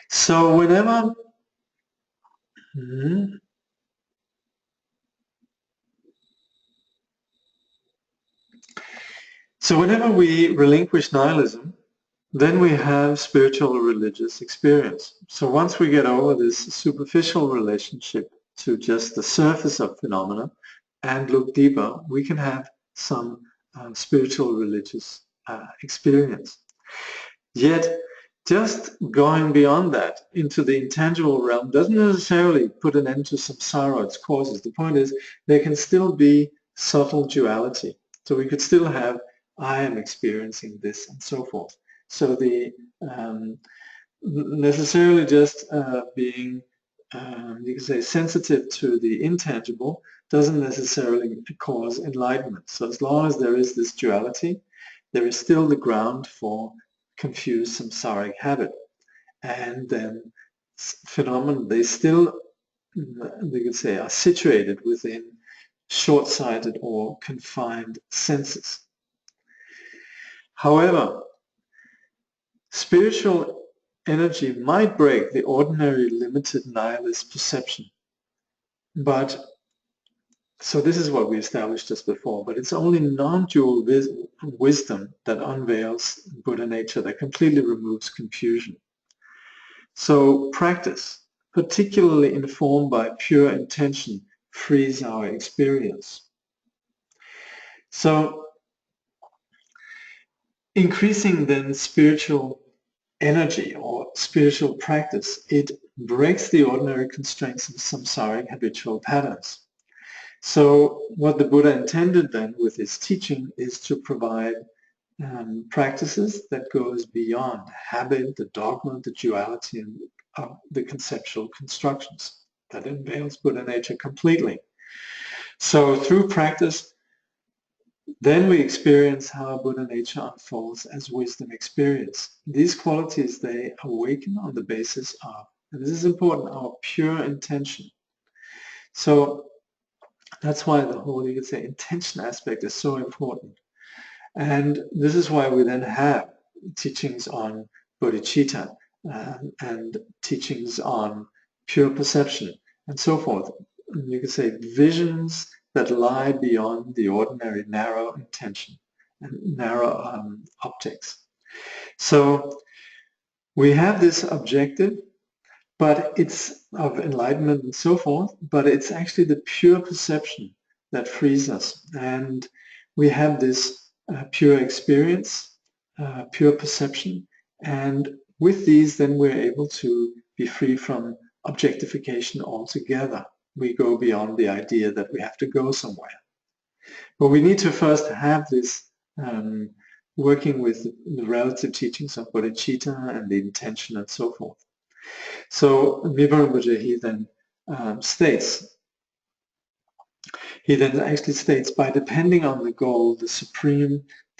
So whenever we relinquish nihilism, then we have spiritual or religious experience. So once we get over this superficial relationship to just the surface of phenomena and look deeper, we can have some spiritual religious experience. Yet, just going beyond that into the intangible realm doesn't necessarily put an end to samsara, its causes. The point is, there can still be subtle duality. So we could still have, I am experiencing this, and so forth. So the necessarily just being, you could say, sensitive to the intangible doesn't necessarily cause enlightenment. So as long as there is this duality, there is still the ground for confused samsaric habit. And then phenomena, they still, we could say, are situated within short-sighted or confined senses. However, spiritual energy might break the ordinary limited nihilist perception. But, so this is what we established just before, but it's only non-dual wisdom that unveils Buddha nature, that completely removes confusion. So practice, particularly informed by pure intention, frees our experience. So increasing then spiritual energy or spiritual practice, it breaks the ordinary constraints of samsaric habitual patterns. So what the Buddha intended then with his teaching is to provide practices that goes beyond habit, the dogma, the duality, and the conceptual constructions, that unveils Buddha nature completely. So through practice, then we experience how Buddha nature unfolds as wisdom experience. These qualities, they awaken on the basis of, and this is important, our pure intention. So that's why the whole, you could say, intention aspect is so important. And this is why we then have teachings on bodhicitta and teachings on pure perception and so forth. You could say visions that lie beyond the ordinary narrow intention and narrow optics. So we have this objective, but it's of enlightenment and so forth, but it's actually the pure perception that frees us. And we have this pure experience, pure perception, and with these then we're able to be free from objectification altogether. We go beyond the idea that we have to go somewhere. But we need to first have this working with the relative teachings of bodhicitta and the intention and so forth. So Rinpoche, he then actually states, by depending on the goal, the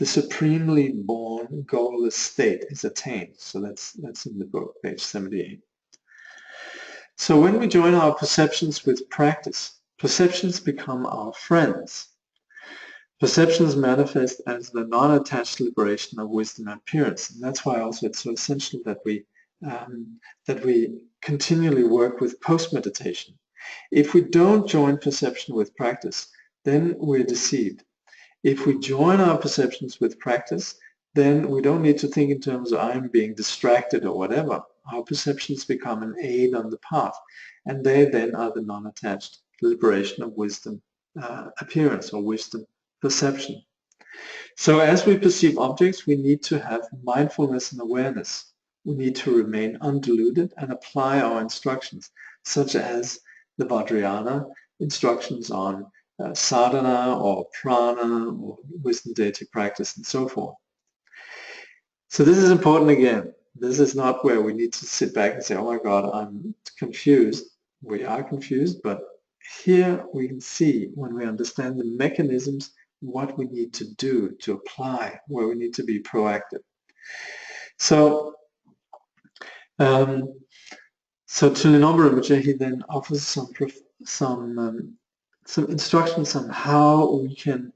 supremely born goalless state is attained. So that's in the book, page 78. So when we join our perceptions with practice, perceptions become our friends. Perceptions manifest as the non-attached liberation of wisdom and appearance. And that's why also it's so essential that we continually work with post-meditation. If we don't join perception with practice, then we're deceived. If we join our perceptions with practice, then we don't need to think in terms of I'm being distracted or whatever. Our perceptions become an aid on the path, and they then are the non-attached liberation of wisdom appearance or wisdom perception. So as we perceive objects, we need to have mindfulness and awareness. We need to remain undiluted and apply our instructions, such as the Vajrayana instructions on sadhana or prana or wisdom deity practice and so forth. So this is important again. This is not where we need to sit back and say, oh my God, I'm confused. We are confused, but here we can see when we understand the mechanisms what we need to do to apply, where we need to be proactive. So Thinley Norbu Rinpoche, he then offers some instructions on how we can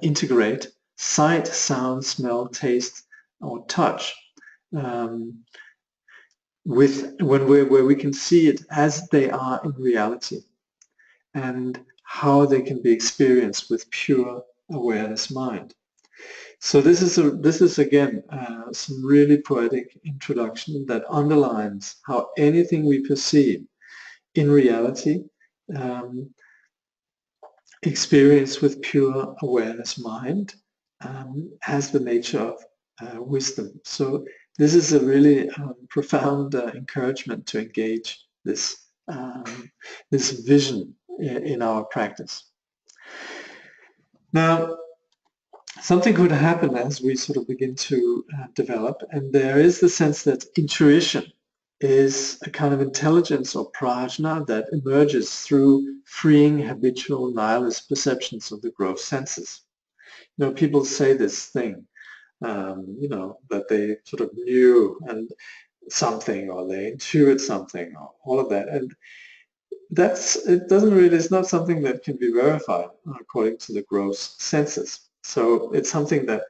integrate sight, sound, smell, taste, or touch where we can see it as they are in reality, and how they can be experienced with pure awareness mind. So this is again some really poetic introduction that underlines how anything we perceive in reality experienced with pure awareness mind has the nature of wisdom. So this is a really profound encouragement to engage this this vision in our practice. Now, something could happen as we sort of begin to develop, and there is the sense that intuition is a kind of intelligence or prajna that emerges through freeing habitual nihilist perceptions of the gross senses. You know, people say this thing, you know, that they sort of knew and something, or they intuit something, or all of that, and it's not something that can be verified according to the gross senses. So it's something that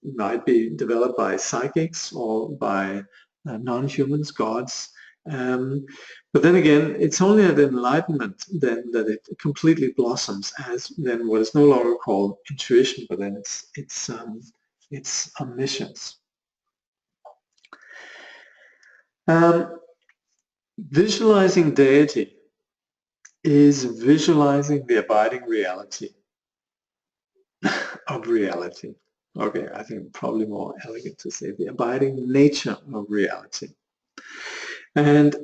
might be developed by psychics or by non-humans, gods. But then again, it's only at enlightenment then that it completely blossoms as then what is no longer called intuition, but then it's omniscience. Visualizing deity is visualizing the abiding reality of reality. Okay, I think probably more elegant to say the abiding nature of reality. And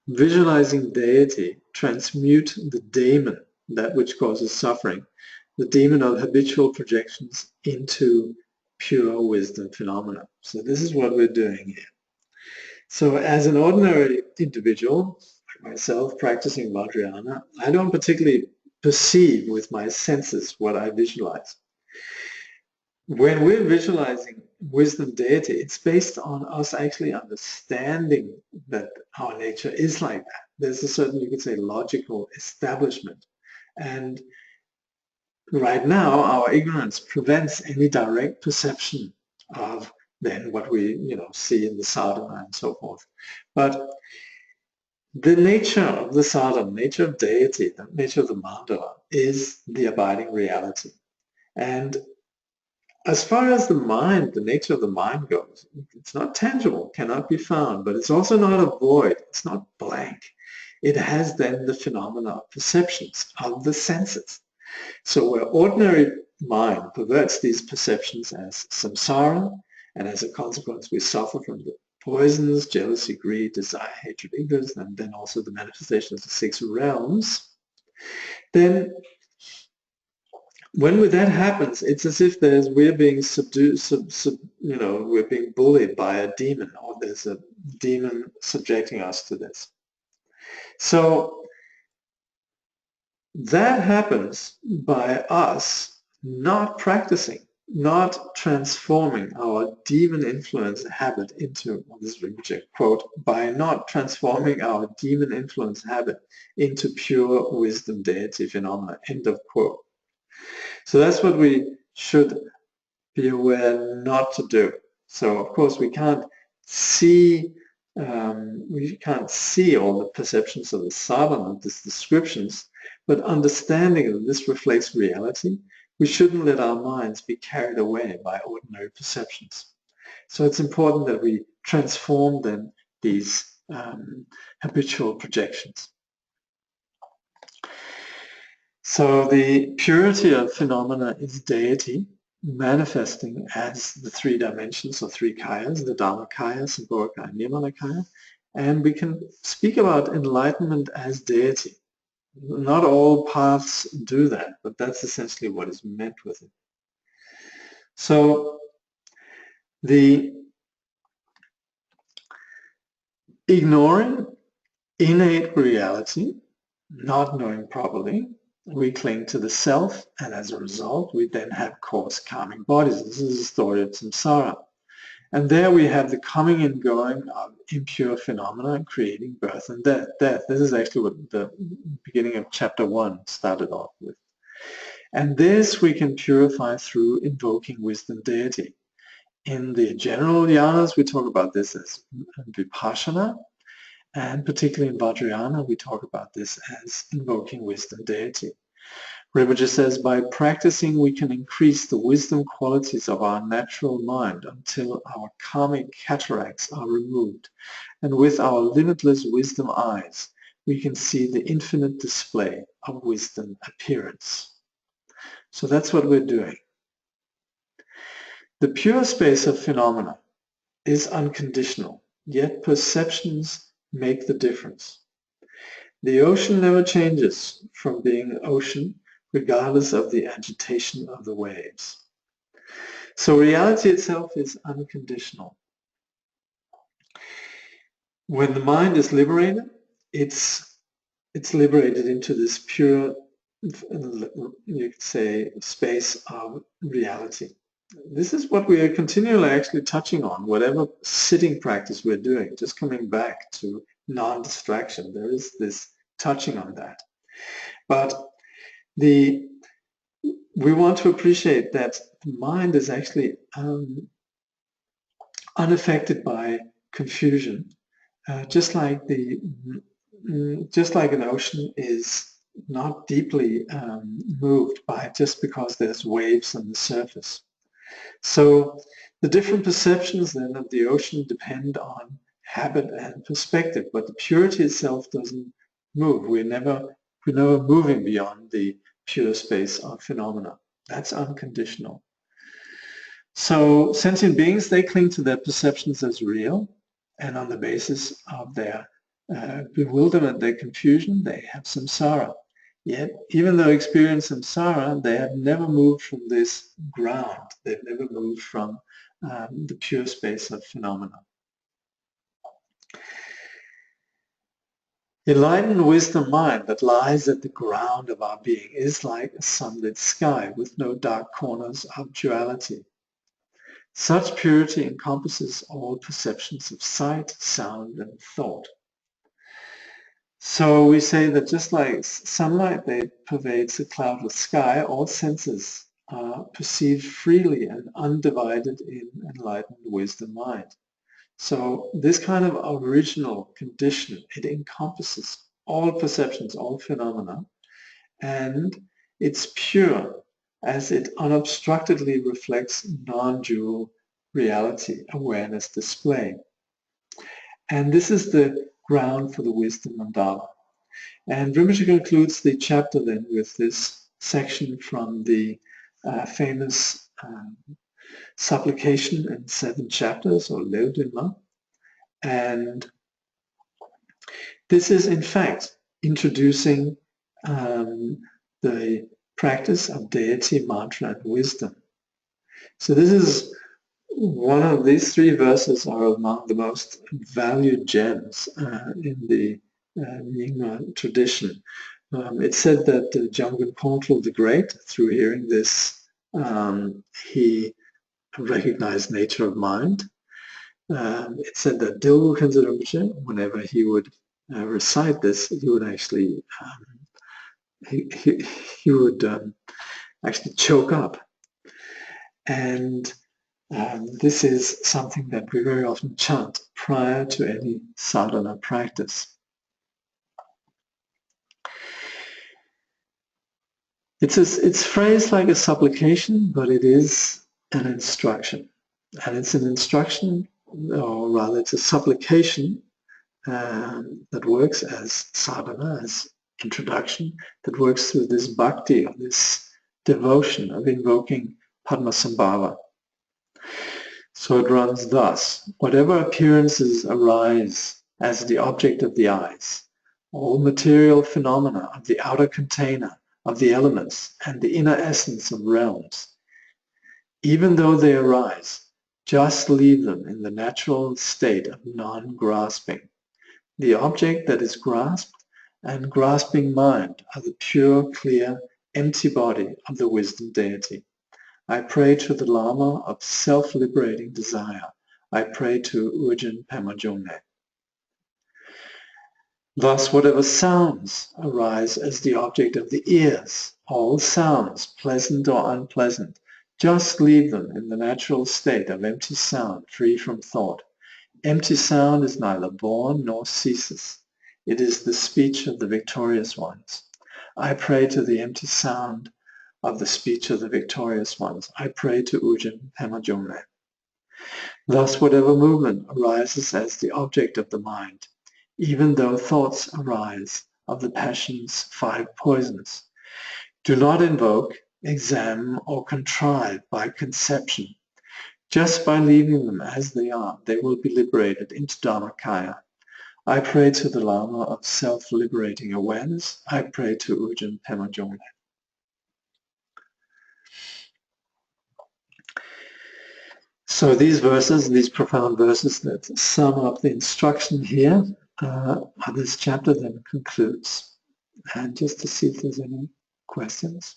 visualizing deity transmute the daemon, that which causes suffering, the daemon of habitual projections, into pure wisdom phenomena. So this is what we're doing here. So as an ordinary individual, like myself, practicing Vajrayana, I don't particularly perceive with my senses what I visualize. When we're visualizing wisdom deity, it's based on us actually understanding that our nature is like that. There's a certain, you could say, logical establishment. And right now, our ignorance prevents any direct perception of then what we, see in the sadhana and so forth. But the nature of the sadhana, nature of deity, the nature of the mandala, is the abiding reality. And as far as the mind, the nature of the mind goes, it's not tangible, cannot be found, but it's also not a void, it's not blank. It has then the phenomena of perceptions of the senses. So where ordinary mind perverts these perceptions as samsara, and as a consequence we suffer from the poisons, jealousy, greed, desire, hatred, ignorance, and then also the manifestation of the 6 realms, then when that happens, it's as if we're being subdued, we're being bullied by a demon, or there's a demon subjecting us to this. So that happens by us not practicing, not transforming our demon influence habit into, this is Rinpoche quote, by not transforming our demon influence habit into pure wisdom deity phenomena, end of quote. So that's what we should be aware not to do. So of course we can't see we can't see all the perceptions of the sadhana, these descriptions, but understanding that this reflects reality, we shouldn't let our minds be carried away by ordinary perceptions. So it's important that we transform then these habitual projections. So the purity of phenomena is deity manifesting as the three dimensions or three kayas, the Dharmakaya, Sambhogakaya, Nirmanakaya, and we can speak about enlightenment as deity. Not all paths do that, but that's essentially what is meant with it. So the ignoring innate reality, not knowing properly, we cling to the self, and as a result, we then have coarse karmic bodies. This is the story of samsara. And there we have the coming and going of impure phenomena, creating birth and death. This is actually what the beginning of chapter 1 started off with. And this we can purify through invoking wisdom deity. In the general yanas, we talk about this as vipassana, and particularly in Vajrayana, we talk about this as invoking wisdom deity. Rinpoche says, by practicing, we can increase the wisdom qualities of our natural mind until our karmic cataracts are removed. And with our limitless wisdom eyes, we can see the infinite display of wisdom appearance. So that's what we're doing. The pure space of phenomena is unconditional, yet perceptions make the difference. The ocean never changes from being ocean, regardless of the agitation of the waves. So reality itself is unconditional. When the mind is liberated, it's liberated into this pure, you could say, space of reality. This is what we are continually actually touching on, whatever sitting practice we're doing, just coming back to non-distraction. There is this touching on that. But we want to appreciate that the mind is actually unaffected by confusion, just like an ocean is not deeply moved by just because there's waves on the surface. So the different perceptions then of the ocean depend on habit and perspective, but the purity itself doesn't move. We're never moving beyond the pure space of phenomena. That's unconditional. So sentient beings, they cling to their perceptions as real, and on the basis of their bewilderment, their confusion, they have samsara. Yet, even though experiencing samsara, they have never moved from this ground. They've never moved from the pure space of phenomena. Enlightened wisdom mind that lies at the ground of our being is like a sunlit sky with no dark corners of duality. Such purity encompasses all perceptions of sight, sound, and thought. So we say that just like sunlight that pervades a cloudless sky, all senses are perceived freely and undivided in enlightened wisdom mind. So this kind of original condition, it encompasses all perceptions, all phenomena, and it's pure as it unobstructedly reflects non-dual reality, awareness display. And this is the ground for the wisdom mandala. And Rinpoche concludes the chapter then with this section from the famous supplication in 7 chapters, or Leudinma. And this is in fact introducing the practice of deity, mantra, and wisdom. So this is one of these 3 verses are among the most valued gems in the Nyingma tradition. It's said that Jamgon Kongtrul the Great, through hearing this, he recognized nature of mind. It's said that Dilgo Khyentse Rinpoche, whenever he would recite this, he would actually he would actually choke up. And This is something that we very often chant prior to any sadhana practice. It's phrased like a supplication, but it is an instruction. And it's an instruction, or rather it's a supplication that works as sadhana, as introduction, that works through this bhakti, or this devotion of invoking Padmasambhava. So it runs thus: whatever appearances arise as the object of the eyes, all material phenomena of the outer container of the elements and the inner essence of realms, even though they arise, just leave them in the natural state of non-grasping. The object that is grasped and grasping mind are the pure, clear, empty body of the wisdom deity. I pray to the Lama of self-liberating desire. I pray to Ujjain Pema. Thus, whatever sounds arise as the object of the ears, all sounds, pleasant or unpleasant, just leave them in the natural state of empty sound, free from thought. Empty sound is neither born nor ceases. It is the speech of the victorious ones. I pray to the empty sound of the speech of the victorious ones. I pray to Ujjain Pema. Thus, whatever movement arises as the object of the mind, even though thoughts arise of the passion's 5 poisons, do not invoke, examine, or contrive by conception. Just by leaving them as they are, they will be liberated into Dharmakaya. I pray to the Lama of self-liberating awareness. I pray to Ujjain Pema. So these verses, these profound verses that sum up the instruction here, this chapter then concludes. And just to see if there's any questions.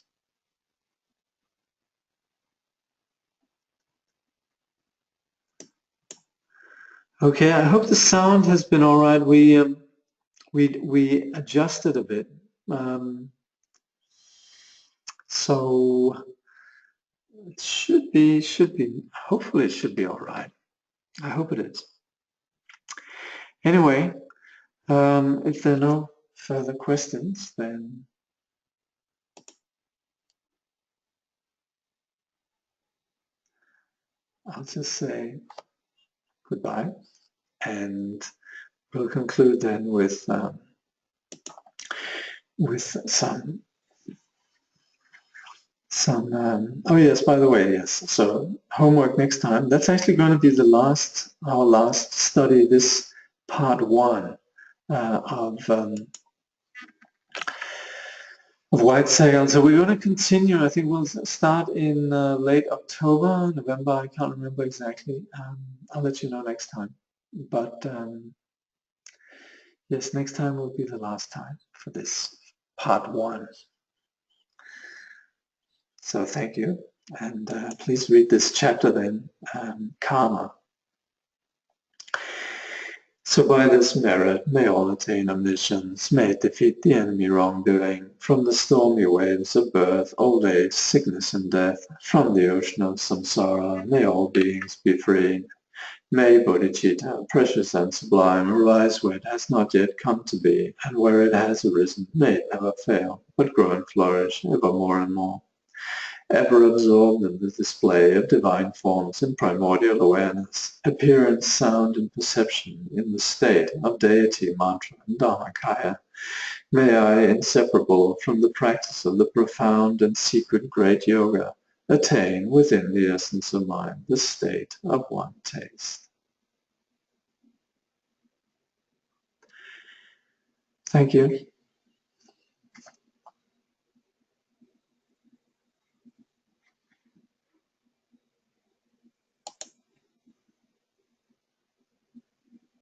Okay, I hope the sound has been all right. We adjusted a bit, so it should be. Hopefully, it should be all right. I hope it is. Anyway, if there are no further questions, then I'll just say goodbye, and we'll conclude then with some oh yes, by the way, yes, so homework next time. That's actually going to be our last study, this part 1 of White Sail. So we're going to continue. I think we'll start in late October, November, I can't remember exactly. I'll let you know next time. But yes, next time will be the last time for this part 1. So thank you, and please read this chapter then, Karma. So by this merit may all attain omniscience, may defeat the enemy wrongdoing, from the stormy waves of birth, old age, sickness and death, from the ocean of samsara, may all beings be free. May bodhicitta, precious and sublime, arise where it has not yet come to be, and where it has arisen, may it never fail, but grow and flourish ever more and more. Ever absorbed in the display of divine forms in primordial awareness, appearance, sound, and perception in the state of deity, mantra, and dharmakaya, may I, inseparable from the practice of the profound and secret great yoga, attain within the essence of mind the state of one taste. Thank you.